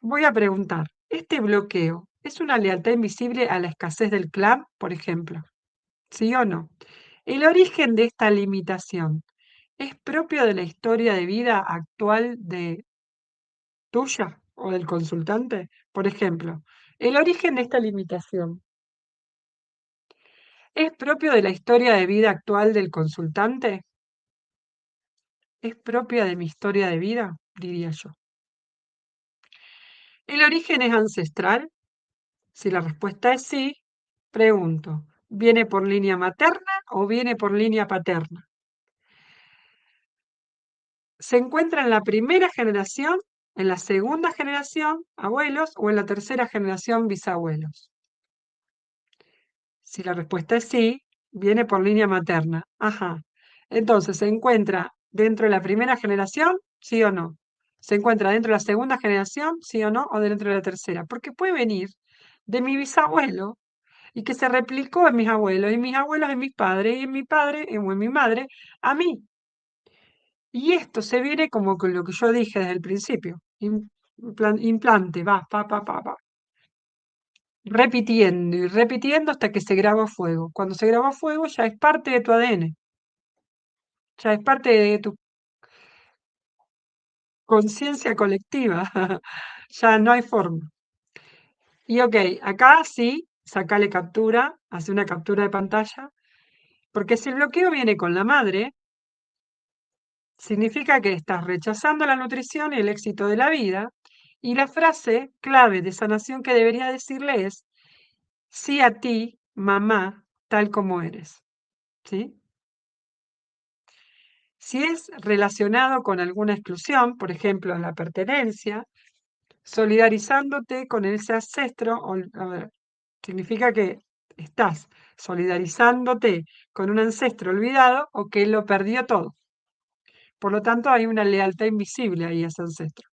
voy a preguntar, ¿este bloqueo es una lealtad invisible a la escasez del clan, por ejemplo? ¿Sí o no? El origen de esta limitación es propio de la historia de vida actual de tuya o del consultante. Por ejemplo, el origen de esta limitación es propio de la historia de vida actual del consultante. ¿Es propia de mi historia de vida? Diría yo. ¿El origen es ancestral? Si la respuesta es sí, pregunto, ¿viene por línea materna o viene por línea paterna? ¿Se encuentra en la primera generación, en la segunda generación, abuelos, o en la tercera generación, bisabuelos? Si la respuesta es sí, viene por línea materna. Ajá. Entonces, ¿se encuentra dentro de la primera generación? ¿Sí o no? ¿Se encuentra dentro de la segunda generación? ¿Sí o no? ¿O dentro de la tercera? Porque puede venir de mi bisabuelo y que se replicó en mis abuelos en mis padres, y en mi padre o en mi madre a mí. Y esto se viene como con lo que yo dije desde el principio. Implante, va. Repitiendo y repitiendo hasta que se graba a fuego. Cuando se graba a fuego ya es parte de tu ADN, ya es parte de tu conciencia colectiva, ya no hay forma. Y ok, acá sí, sacale captura, hace una captura de pantalla, porque si el bloqueo viene con la madre, significa que estás rechazando la nutrición y el éxito de la vida, y la frase clave de sanación que debería decirle es, sí a ti, mamá, tal como eres, ¿sí? Si es relacionado con alguna exclusión, por ejemplo, la pertenencia, solidarizándote con ese ancestro, a ver, significa que estás solidarizándote con un ancestro olvidado o que lo perdió todo. Por lo tanto, hay una lealtad invisible ahí a ese ancestro.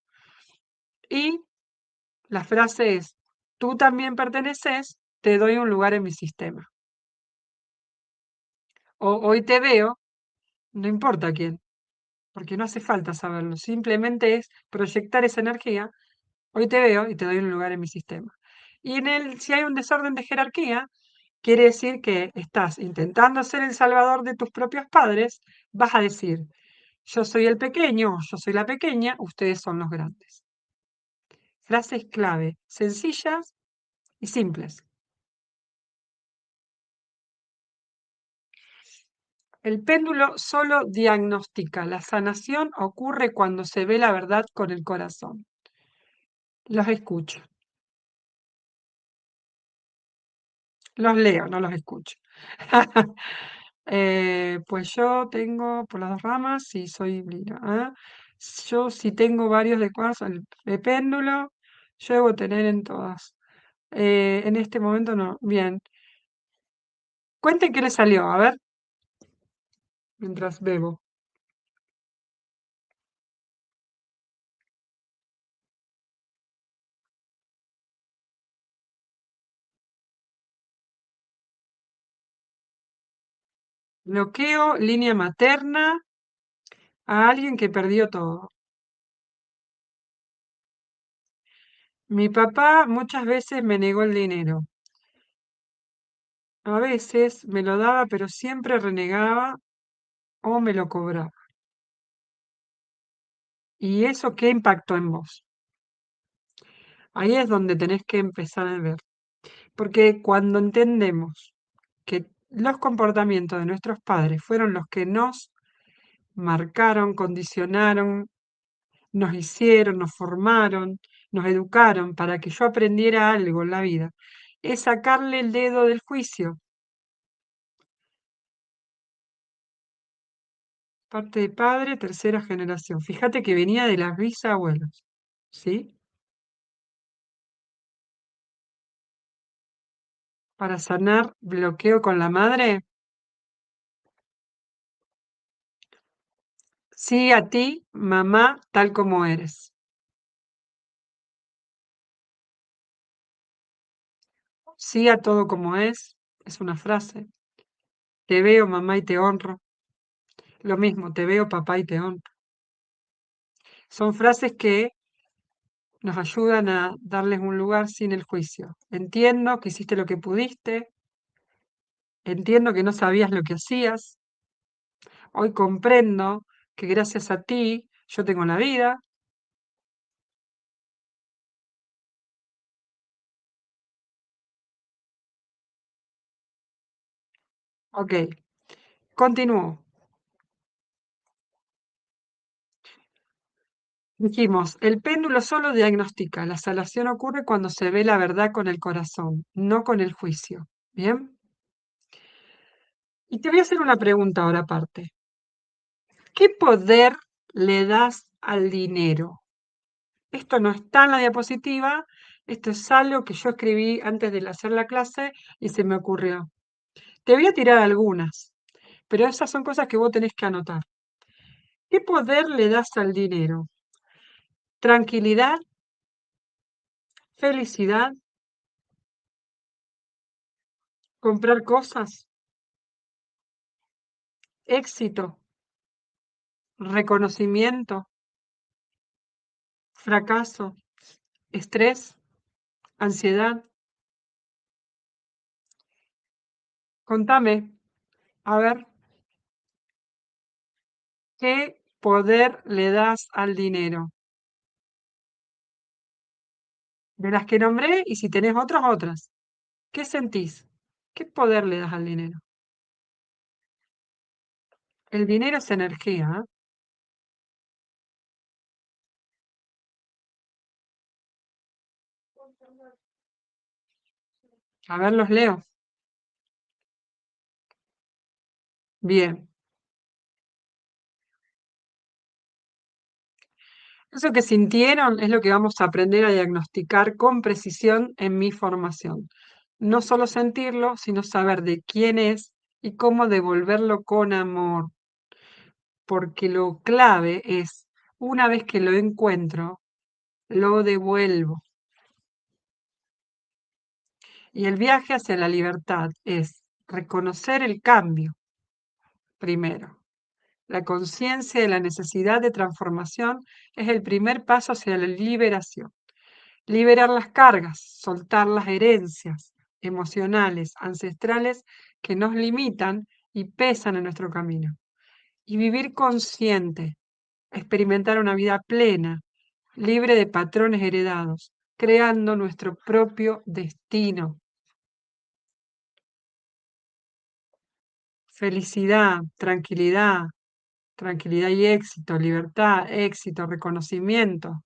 Y la frase es, tú también perteneces, te doy un lugar en mi sistema. O hoy te veo, no importa quién, porque no hace falta saberlo, simplemente es proyectar esa energía. Hoy te veo y te doy un lugar en mi sistema. Y si hay un desorden de jerarquía, quiere decir que estás intentando ser el salvador de tus propios padres, vas a decir, yo soy el pequeño, yo soy la pequeña, ustedes son los grandes. Frases clave, sencillas y simples. El péndulo solo diagnostica, la sanación ocurre cuando se ve la verdad con el corazón. Los escucho, los leo, no los escucho. Pues yo tengo por las dos ramas y soy Lira. Yo si tengo varios de cuarzo, el péndulo, yo debo tener en todas. En este momento no. Bien. Cuenten qué le salió, a ver, mientras bebo. Bloqueo, línea materna, a alguien que perdió todo. Mi papá muchas veces me negó el dinero. A veces me lo daba, pero siempre renegaba o me lo cobraba. ¿Y eso qué impactó en vos? Ahí es donde tenés que empezar a ver. Porque cuando entendemos que los comportamientos de nuestros padres fueron los que nos marcaron, condicionaron, nos hicieron, nos formaron, nos educaron para que yo aprendiera algo en la vida, es sacarle el dedo del juicio. Parte de padre, tercera generación. Fíjate que venía de las bisabuelos, ¿sí? Para sanar bloqueo con la madre, sí a ti, mamá, tal como eres. Sí a todo como es una frase. Te veo, mamá, y te honro. Lo mismo, te veo, papá, y te honro. Son frases que nos ayudan a darles un lugar sin el juicio. Entiendo que hiciste lo que pudiste, entiendo que no sabías lo que hacías, hoy comprendo que gracias a ti yo tengo la vida. Ok, continúo. Dijimos, el péndulo solo diagnostica, la salación ocurre cuando se ve la verdad con el corazón, no con el juicio. ¿Bien? Y te voy a hacer una pregunta ahora aparte. ¿Qué poder le das al dinero? Esto no está en la diapositiva, esto es algo que yo escribí antes de hacer la clase y se me ocurrió. Te voy a tirar algunas, pero esas son cosas que vos tenés que anotar. ¿Qué poder le das al dinero? Tranquilidad, felicidad, comprar cosas, éxito, reconocimiento, fracaso, estrés, ansiedad. Contame, a ver, ¿qué poder le das al dinero? De las que nombré y si tenés otras, otras. ¿Qué sentís? ¿Qué poder le das al dinero? El dinero es energía, ¿eh? A ver, los leo. Bien. Eso que sintieron es lo que vamos a aprender a diagnosticar con precisión en mi formación. No solo sentirlo, sino saber de quién es y cómo devolverlo con amor. Porque lo clave es, una vez que lo encuentro, lo devuelvo. Y el viaje hacia la libertad es reconocer el cambio primero. La conciencia de la necesidad de transformación es el primer paso hacia la liberación. Liberar las cargas, soltar las herencias emocionales, ancestrales que nos limitan y pesan en nuestro camino. Y vivir consciente, experimentar una vida plena, libre de patrones heredados, creando nuestro propio destino. Felicidad, tranquilidad, tranquilidad y éxito, libertad, éxito, reconocimiento.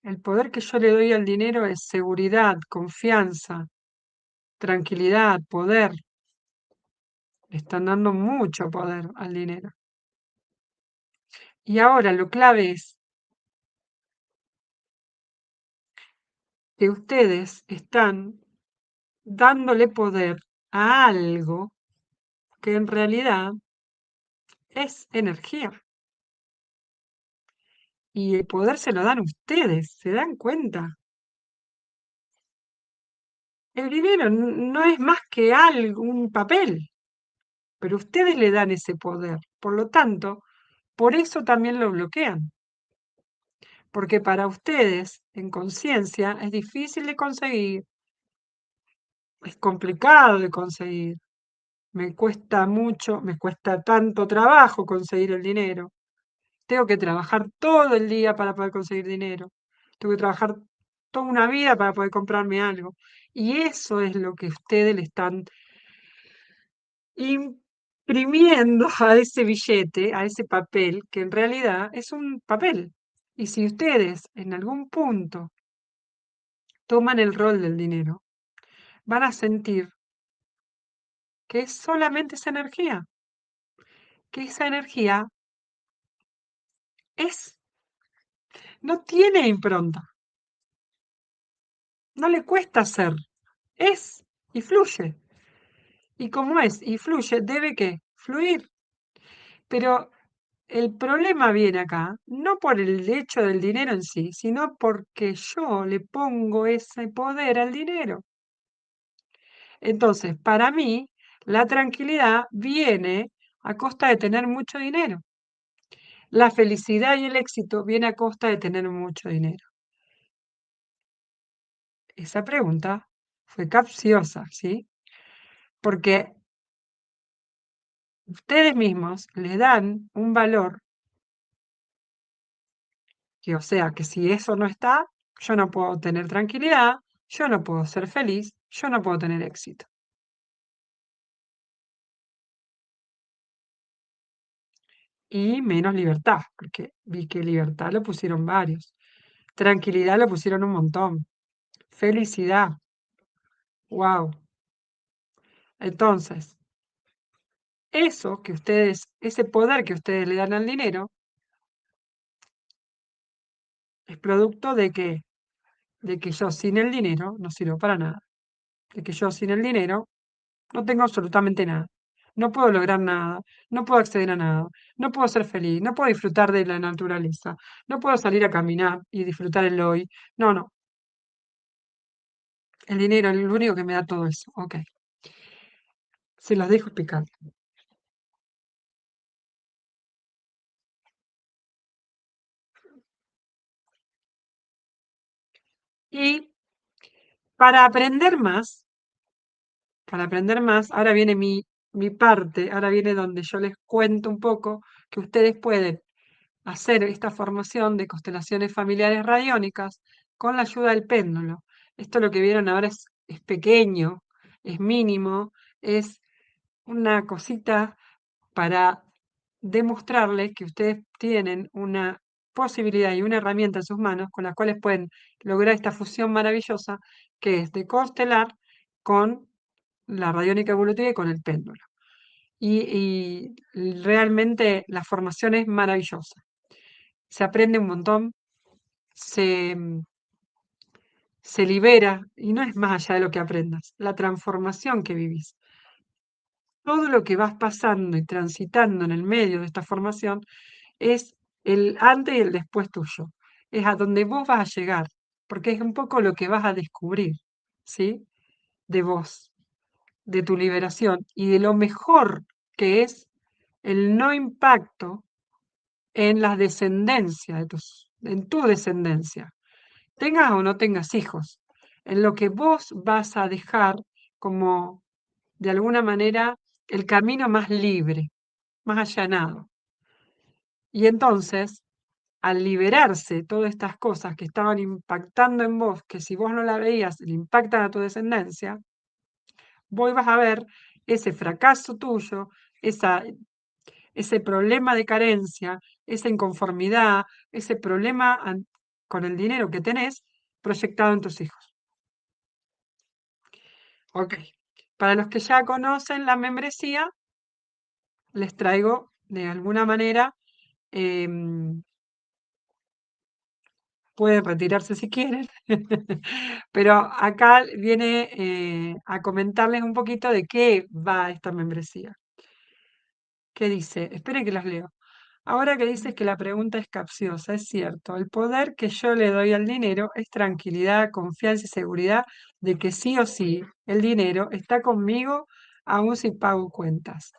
El poder que yo le doy al dinero es seguridad, confianza, tranquilidad, poder. Le están dando mucho poder al dinero. Y ahora lo clave es que ustedes están dándole poder a algo que en realidad es energía. Y el poder se lo dan ustedes, ¿se dan cuenta? El dinero no es más que algo, un papel, pero ustedes le dan ese poder. Por lo tanto, por eso también lo bloquean. porque para ustedes, en conciencia, es difícil de conseguir, es complicado de conseguir, me cuesta mucho, me cuesta tanto trabajo conseguir el dinero. Tengo que trabajar todo el día para poder conseguir dinero. Tengo que trabajar toda una vida para poder comprarme algo. Y eso es lo que ustedes le están imprimiendo a ese billete, a ese papel, que en realidad es un papel. Y si ustedes en algún punto toman el rol del dinero, van a sentir que es solamente esa energía, que esa energía es, no tiene impronta, no le cuesta ser, es y fluye. Y como es y fluye, debe que fluir. Pero el problema viene acá, no por el hecho del dinero en sí, sino porque yo le pongo ese poder al dinero. Entonces, para mí, la tranquilidad viene a costa de tener mucho dinero. La felicidad y el éxito viene a costa de tener mucho dinero. Esa pregunta fue capciosa, ¿sí? Porque ustedes mismos le dan un valor que, o sea, que si eso no está, yo no puedo tener tranquilidad, yo no puedo ser feliz, yo no puedo tener éxito. Y menos libertad, porque vi que libertad lo pusieron varios. Tranquilidad lo pusieron un montón. Felicidad, wow. Entonces, eso que ustedes, ese poder que ustedes le dan al dinero, es producto de que yo sin el dinero no sirvo para nada. De que yo sin el dinero no tengo absolutamente nada. No puedo lograr nada, no puedo acceder a nada, no puedo ser feliz, no puedo disfrutar de la naturaleza, no puedo salir a caminar y disfrutar el hoy. No, no, el dinero es lo único que me da todo eso. Ok, se los dejo explicar. Y para aprender más, ahora viene mi parte, ahora viene donde yo les cuento un poco que ustedes pueden hacer esta formación de constelaciones familiares radiónicas con la ayuda del péndulo. Esto lo que vieron ahora es pequeño, es mínimo, es una cosita para demostrarles que ustedes tienen una posibilidad y una herramienta en sus manos con las cuales pueden lograr esta fusión maravillosa que es de constelar con la radiónica evolutiva y con el péndulo. Y realmente la formación es maravillosa. Se aprende un montón, se, se libera, y no es más allá de lo que aprendas, la transformación que vivís. Todo lo que vas pasando y transitando en el medio de esta formación es el antes y el después tuyo. Es a donde vos vas a llegar, porque es un poco lo que vas a descubrir, ¿sí? De vos, de tu liberación y de lo mejor que es el no impacto en la descendencia en tu descendencia. Tengas o no tengas hijos, en lo que vos vas a dejar como, de alguna manera, el camino más libre, más allanado. Y entonces, al liberarse todas estas cosas que estaban impactando en vos, que si vos no la veías, le impactan a tu descendencia, vos vas a ver ese fracaso tuyo, ese problema de carencia, esa inconformidad, ese problema con el dinero que tenés proyectado en tus hijos. Ok. Para los que ya conocen la membresía, les traigo de alguna manera, em, pueden retirarse si quieren, pero acá viene a comentarles un poquito de qué va esta membresía. ¿Qué dice? Esperen que las leo. Ahora que dices que la pregunta es capciosa, es cierto, el poder que yo le doy al dinero es tranquilidad, confianza y seguridad de que sí o sí el dinero está conmigo aún si pago cuentas.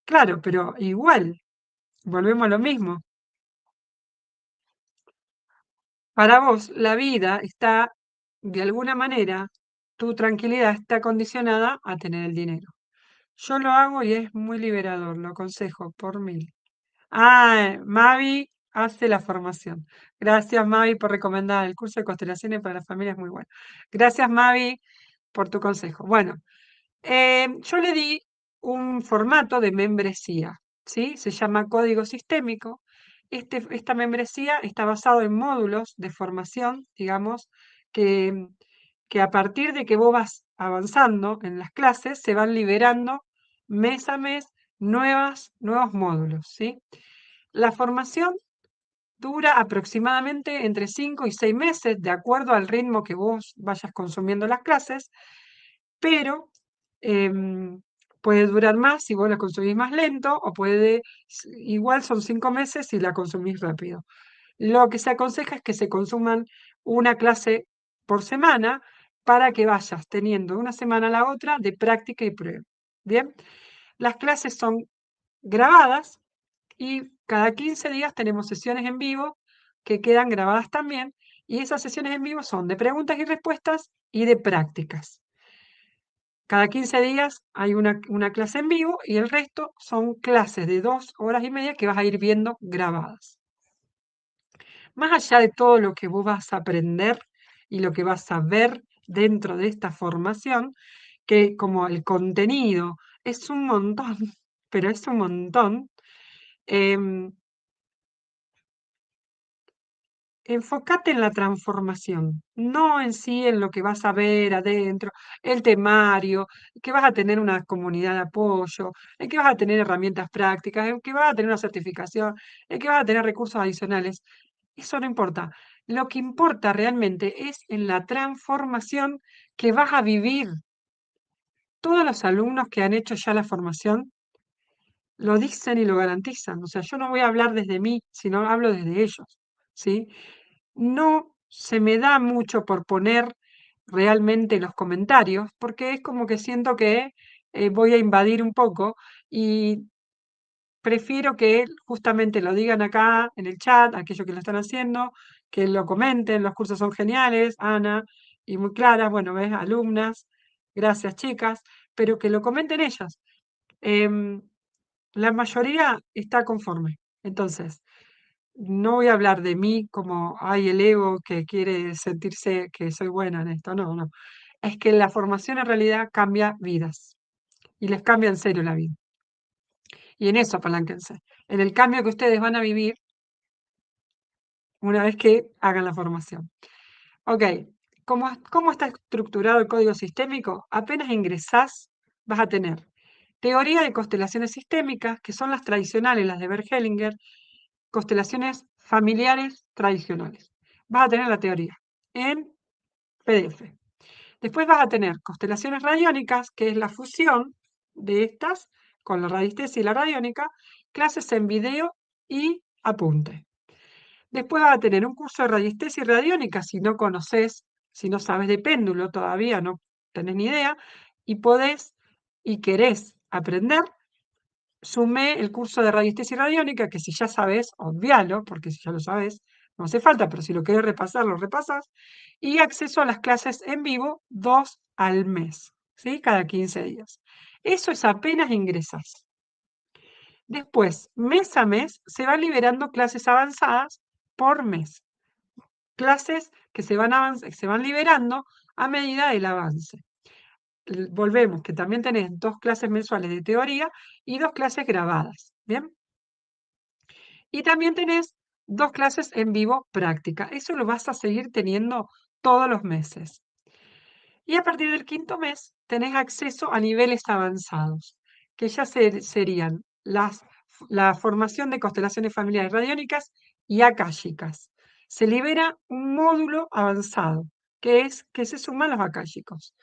Claro, pero igual, volvemos a lo mismo. Para vos, la vida está, de alguna manera, tu tranquilidad está condicionada a tener el dinero. Yo lo hago y es muy liberador, lo aconsejo por 1000. Ah, Mavi hace la formación. Gracias, Mavi, por recomendar el curso de constelaciones para la familia, es muy bueno. Gracias, Mavi, por tu consejo. Bueno, yo le di un formato de membresía, ¿sí? Se llama código sistémico. Esta membresía está basado en módulos de formación, digamos, que, que a partir de que vos vas avanzando en las clases, se van liberando mes a mes nuevos módulos, ¿sí? La formación dura aproximadamente entre 5 y 6 meses, de acuerdo al ritmo que vos vayas consumiendo las clases, pero puede durar más si vos la consumís más lento, o igual son 5 meses si la consumís rápido. Lo que se aconseja es que se consuman una clase por semana para que vayas teniendo de una semana a la otra de práctica y prueba. Bien, las clases son grabadas y cada 15 días tenemos sesiones en vivo que quedan grabadas también, y esas sesiones en vivo son de preguntas y respuestas y de prácticas. Cada 15 días hay una clase en vivo y el resto son clases de 2 horas y media que vas a ir viendo grabadas. Más allá de todo lo que vos vas a aprender y lo que vas a ver dentro de esta formación, que como el contenido es un montón, pero es un montón, em, enfócate en la transformación, no en sí en lo que vas a ver adentro, el temario, que vas a tener una comunidad de apoyo, en que vas a tener herramientas prácticas, en que vas a tener una certificación, en que vas a tener recursos adicionales. Eso no importa. Lo que importa realmente es en la transformación que vas a vivir. Todos los alumnos que han hecho ya la formación lo dicen y lo garantizan. O sea, yo no voy a hablar desde mí, sino hablo desde ellos, ¿sí? No se me da mucho por poner realmente los comentarios, porque es como que siento que voy a invadir un poco, y prefiero que justamente lo digan acá en el chat, aquellos que lo están haciendo, que lo comenten. Los cursos son geniales, Ana, y muy claras, bueno, ves, alumnas, gracias chicas, pero que lo comenten ellas. Em, la mayoría está conforme. Entonces, no voy a hablar de mí como, hay el ego que quiere sentirse que soy buena en esto. No, no. Es que la formación en realidad cambia vidas, y les cambia en serio la vida. Y en eso apalánquense, en el cambio que ustedes van a vivir una vez que hagan la formación. Ok, ¿cómo está estructurado el código sistémico? Apenas ingresás, vas a tener teoría de constelaciones sistémicas, que son las tradicionales, las de Hellinger, constelaciones familiares tradicionales. Vas a tener la teoría en PDF. Después vas a tener constelaciones radiónicas, que es la fusión de estas con la radiestesia y la radiónica, clases en video y apunte. Después vas a tener un curso de radiestesia y radiónica si no conoces, si no sabes de péndulo todavía, no tenés ni idea, y podés y querés aprender. Sumé el curso de radiestesia y radiónica, que si ya sabes, obvialo, porque si ya lo sabes, no hace falta, pero si lo querés repasar, lo repasas. Y acceso a las clases en vivo, 2 al mes, ¿sí? Cada 15 días. Eso es apenas ingresas. Después, mes a mes, se van liberando clases avanzadas por mes. Clases que se van liberando a medida del avance. Volvemos, que también tenés 2 clases mensuales de teoría y 2 clases grabadas, ¿bien? Y también tenés 2 clases en vivo práctica. Eso lo vas a seguir teniendo todos los meses. Y a partir del 5.º mes tenés acceso a niveles avanzados, que ya serían la formación de constelaciones familiares radiónicas y akáshicas. Se libera un módulo avanzado, que es que se suman los akáshicos.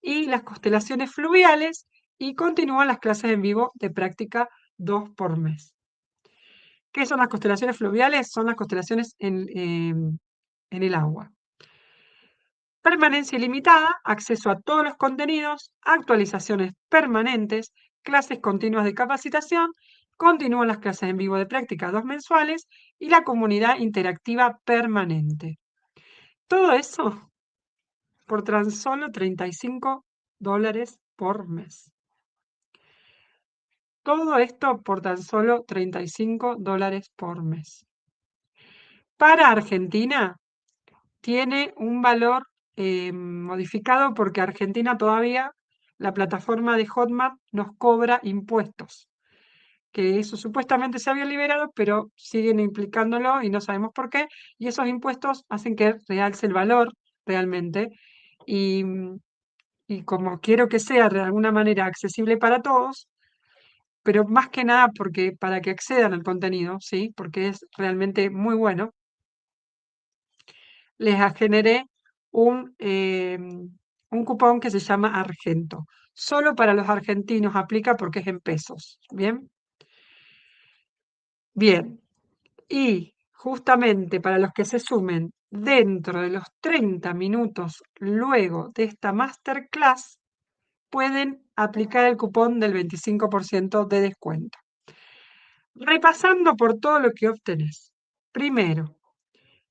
Y las constelaciones fluviales, y continúan las clases en vivo de práctica 2 por mes. ¿Qué son las constelaciones fluviales? Son las constelaciones en el agua. Permanencia ilimitada, acceso a todos los contenidos, actualizaciones permanentes, clases continuas de capacitación, continúan las clases en vivo de práctica 2 mensuales y la comunidad interactiva permanente. Todo eso por tan solo $35 por mes. Todo esto por tan solo $35 por mes. Para Argentina tiene un valor modificado porque Argentina todavía, la plataforma de Hotmart nos cobra impuestos, que eso supuestamente se había liberado, pero siguen implicándolo y no sabemos por qué, y esos impuestos hacen que realce el valor realmente, y, y como quiero que sea de alguna manera accesible para todos, pero más que nada porque para que accedan al contenido, ¿sí? Porque es realmente muy bueno, les generé un cupón que se llama Argento. Solo para los argentinos aplica porque es en pesos, ¿bien? Bien, y justamente para los que se sumen dentro de los 30 minutos luego de esta masterclass, pueden aplicar el cupón del 25% de descuento. Repasando por todo lo que obtenés. Primero,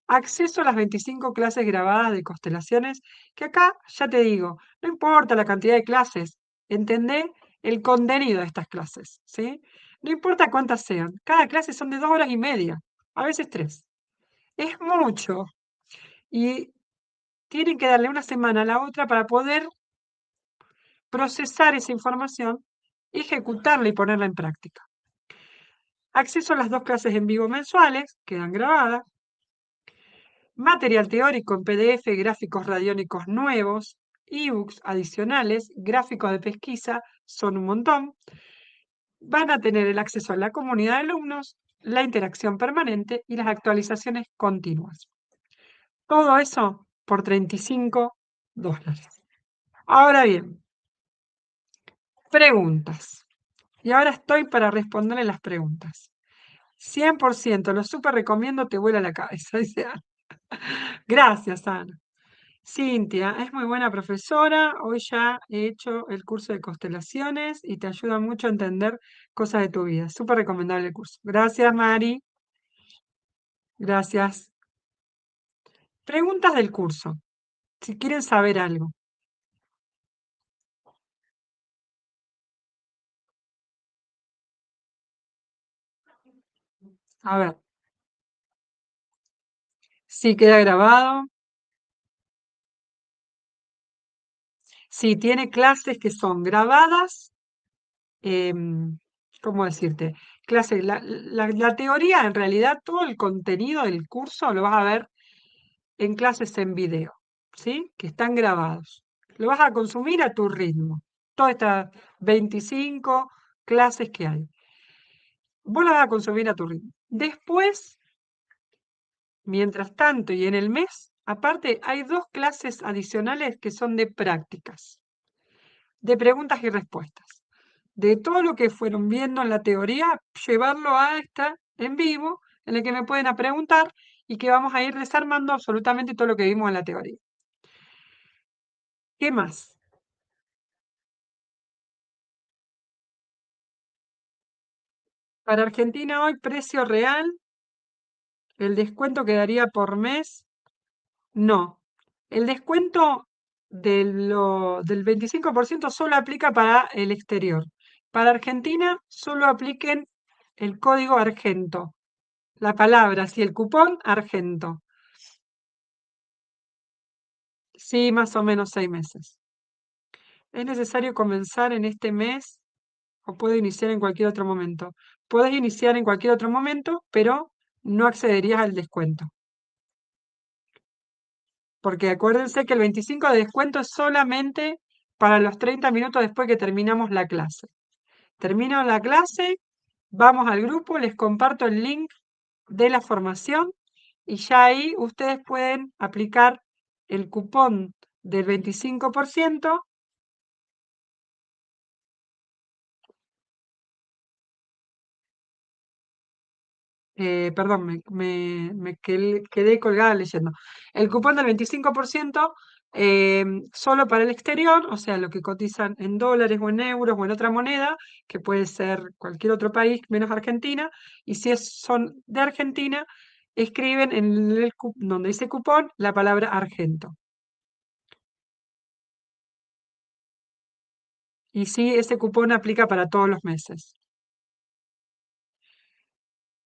acceso a las 25 clases grabadas de constelaciones, que acá ya te digo, no importa la cantidad de clases, entendé el contenido de estas clases, ¿sí? No importa cuántas sean, cada clase son de 2 horas y media, a veces 3. Es mucho y tienen que darle una semana a la otra para poder procesar esa información, ejecutarla y ponerla en práctica. Acceso a las 2 clases en vivo mensuales, quedan grabadas. Material teórico en PDF, gráficos radiónicos nuevos, ebooks adicionales, gráficos de pesquisa, son un montón. Van a tener el acceso a la comunidad de alumnos, la interacción permanente y las actualizaciones continuas. Todo eso por $35. Ahora bien, preguntas. Y ahora estoy para responderle las preguntas. 100%, lo súper recomiendo, te vuela la cabeza, dice Ana. Gracias, Ana. Cintia, es muy buena profesora. Hoy ya he hecho el curso de constelaciones y te ayuda mucho a entender cosas de tu vida. Súper recomendable el curso. Gracias, Mari. Gracias. Preguntas del curso, si quieren saber algo. A ver, si queda grabado. Si tiene clases que son grabadas, ¿cómo decirte? Clase, la teoría, en realidad, todo el contenido del curso lo vas a ver en clases en video, ¿sí? Que están grabados. Lo vas a consumir a tu ritmo. Todas estas 25 clases que hay. Vos las vas a consumir a tu ritmo. Después, mientras tanto y en el mes, aparte, hay 2 clases adicionales que son de prácticas, de preguntas y respuestas. De todo lo que fueron viendo en la teoría, llevarlo a esta en vivo, en el que me pueden a preguntar y que vamos a ir desarmando absolutamente todo lo que vimos en la teoría. ¿Qué más? Para Argentina hoy, precio real, el descuento quedaría por mes. No, el descuento del 25% solo aplica para el exterior. Para Argentina solo apliquen el código argento. La palabra, sí, el cupón argento. Sí, más o menos 6 meses. ¿Es necesario comenzar en este mes o puedo iniciar en cualquier otro momento? Puedes iniciar en cualquier otro momento, pero no accederías al descuento. Porque acuérdense que el 25 de descuento es solamente para los 30 minutos después que terminamos la clase. Termino la clase, vamos al grupo, les comparto el link de la formación y ya ahí ustedes pueden aplicar el cupón del 25%. Perdón, quedé colgada leyendo. El cupón del 25% solo para el exterior, o sea, lo que cotizan en dólares o en euros o en otra moneda, que puede ser cualquier otro país menos Argentina, y si son de Argentina, escriben en donde dice cupón la palabra argento. Y sí, ese cupón aplica para todos los meses.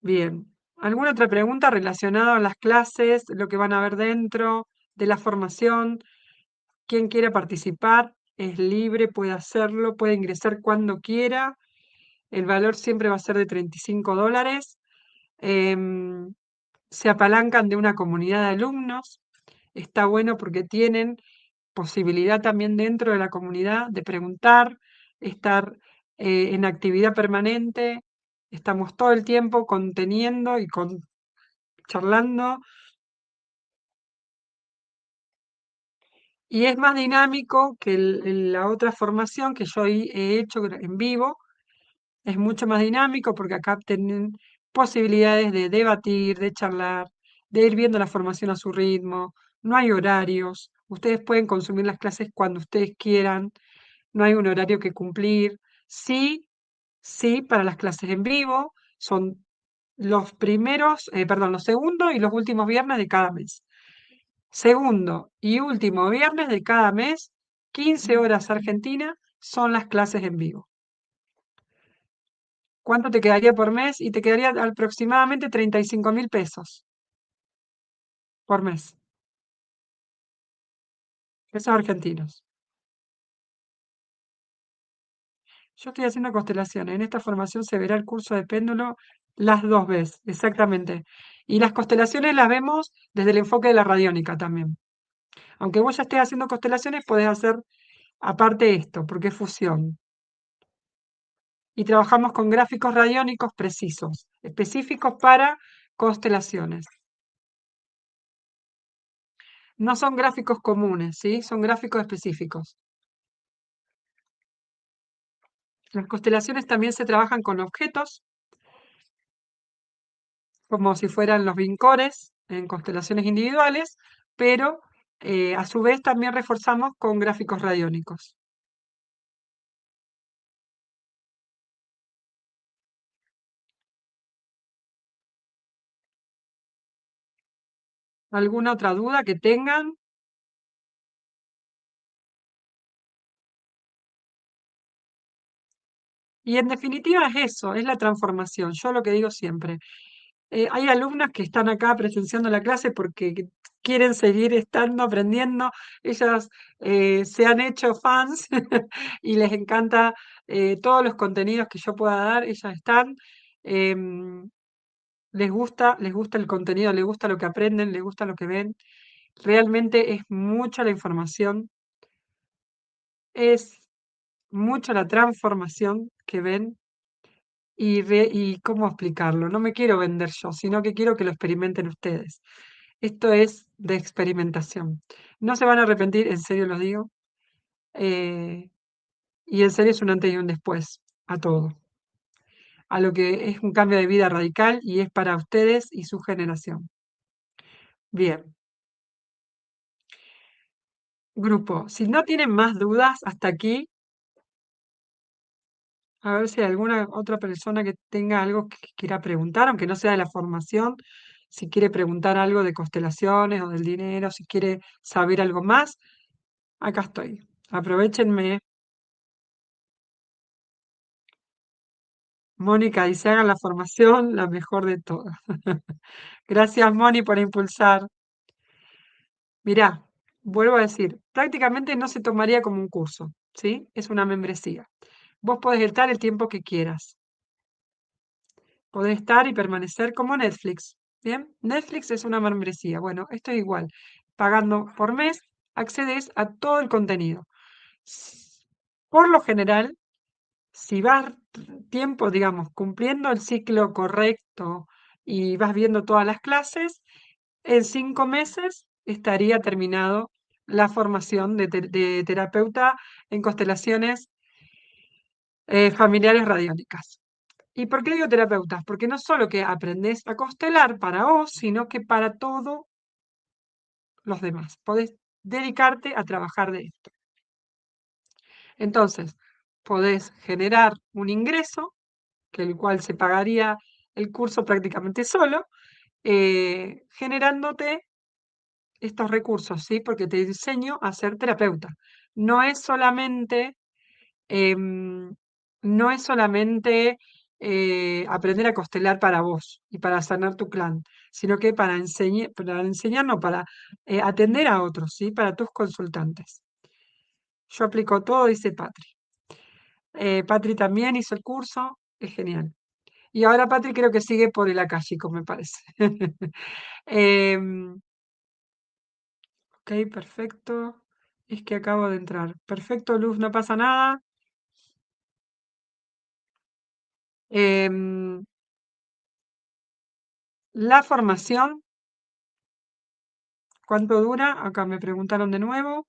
Bien. ¿Alguna otra pregunta relacionada a las clases, lo que van a ver dentro de la formación? Quien quiera participar es libre, puede hacerlo, puede ingresar cuando quiera. El valor siempre va a ser de $35. Em, Se apalancan de una comunidad de alumnos. Está bueno porque tienen posibilidad también dentro de la comunidad de preguntar, estar en actividad permanente. Estamos todo el tiempo conteniendo y charlando. Y es más dinámico que la otra formación que yo he hecho en vivo. Es mucho más dinámico porque acá tienen posibilidades de debatir, de charlar, de ir viendo la formación a su ritmo. No hay horarios. Ustedes pueden consumir las clases cuando ustedes quieran. No hay un horario que cumplir. Sí, sí, para las clases en vivo son los segundos y los últimos viernes de cada mes. Segundo y último viernes de cada mes, 15 horas Argentina, son las clases en vivo. ¿Cuánto te quedaría por mes? Y te quedaría aproximadamente 35.000 pesos por mes, pesos argentinos. Yo estoy haciendo constelaciones. En esta formación se verá el curso de péndulo las dos veces, exactamente. Y las constelaciones las vemos desde el enfoque de la radiónica también. Aunque vos ya estés haciendo constelaciones, podés hacer aparte esto, porque es fusión. Y trabajamos con gráficos radiónicos precisos, específicos para constelaciones. No son gráficos comunes, ¿sí? Son gráficos específicos. Las constelaciones también se trabajan con objetos, como si fueran los vincores en constelaciones individuales, pero a su vez también reforzamos con gráficos radiónicos. ¿Alguna otra duda que tengan? Y en definitiva es eso, es la transformación. Yo lo que digo siempre, hay alumnas que están acá presenciando la clase porque quieren seguir estando, aprendiendo. Ellas se han hecho fans y les encanta todos los contenidos que yo pueda dar. Ellas están, em, les gusta el contenido, les gusta lo que aprenden, les gusta lo que ven. Realmente es mucha la información, es mucha la transformación que ven. Y cómo explicarlo. No me quiero vender yo, sino que quiero que lo experimenten ustedes. Esto es de experimentación. No se van a arrepentir, en serio los digo. eh, y en serio es un antes y un después a todo. A lo que es un cambio de vida radical y es para ustedes y su generación. Bien, grupo, si no tienen más dudas hasta aquí, a ver si hay alguna otra persona que tenga algo que quiera preguntar, aunque no sea de la formación, si quiere preguntar algo de constelaciones o del dinero, si quiere saber algo más, acá estoy. Aprovechenme. Mónica dice, hagan la formación la mejor de todas. Gracias, Moni, por impulsar. Mirá, vuelvo a decir, prácticamente no se tomaría como un curso, ¿sí? Es una membresía. Vos podés estar el tiempo que quieras. Podés estar y permanecer como Netflix. Bien, Netflix es una membresía. Bueno, esto es igual. Pagando por mes, accedes a todo el contenido. Por lo general, si vas tiempo, digamos, cumpliendo el ciclo correcto y vas viendo todas las clases, en 5 meses estaría terminado la formación de terapeuta en constelaciones familiares radiónicas. ¿Y por qué digo terapeutas? Porque no solo que aprendés a constelar para vos, sino que para todos los demás. Podés dedicarte a trabajar de esto. Entonces, podés generar un ingreso, que el cual se pagaría el curso prácticamente solo, generándote estos recursos, ¿sí? Porque te enseño a ser terapeuta. No es solamente, em, no es solamente aprender a constelar para vos y para sanar tu clan, sino que para enseñar, no, para atender a otros, ¿sí? Para tus consultantes. Yo aplico todo, dice Patri. Patri también hizo el curso, es genial. Y ahora Patri creo que sigue por el akáshico, me parece. Em, ok, perfecto. Es que acabo de entrar. Perfecto, Luz, no pasa nada. Em, la formación, ¿cuánto dura? Acá me preguntaron de nuevo.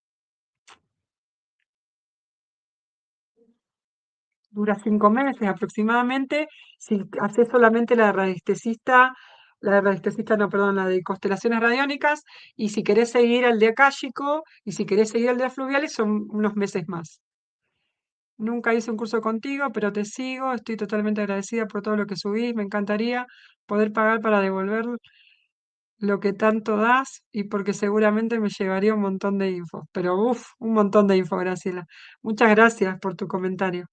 Dura 5 meses aproximadamente. Si haces solamente la radiestesista, no, perdón, la de constelaciones radiónicas, y si querés seguir el de akáshico, y si querés seguir el de fluviales, son unos meses más. Nunca hice un curso contigo, pero te sigo. Estoy totalmente agradecida por todo lo que subís. Me encantaría poder pagar para devolver lo que tanto das y porque seguramente me llevaría un montón de info. Pero uff, un montón de info, Graciela. Muchas gracias por tu comentario.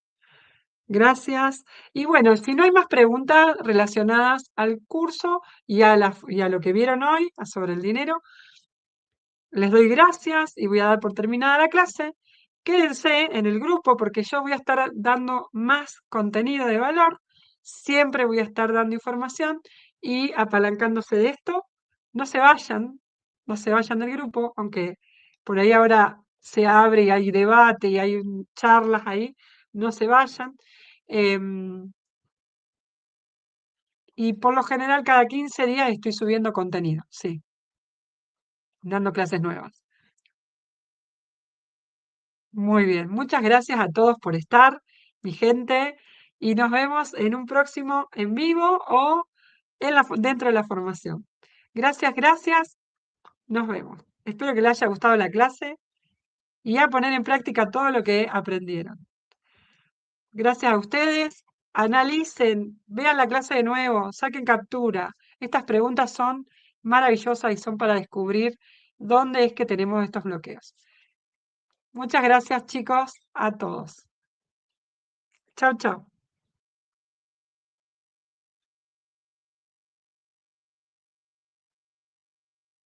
Gracias. Y bueno, si no hay más preguntas relacionadas al curso y a lo que vieron hoy sobre el dinero, les doy gracias y voy a dar por terminada la clase. Quédense en el grupo porque yo voy a estar dando más contenido de valor. Siempre voy a estar dando información y apalancándose de esto. No se vayan, no se vayan del grupo, aunque por ahí ahora se abre y hay debate y hay charlas ahí. No se vayan. Em, y por lo general cada 15 días estoy subiendo contenido, sí, dando clases nuevas. Muy bien, muchas gracias a todos por estar, mi gente, y nos vemos en un próximo en vivo o dentro de la formación. Gracias, gracias, nos vemos. Espero que les haya gustado la clase y a poner en práctica todo lo que aprendieron. Gracias a ustedes. Analicen, vean la clase de nuevo, saquen captura. Estas preguntas son maravillosas y son para descubrir dónde es que tenemos estos bloqueos. Muchas gracias, chicos, a todos. Chao, chao.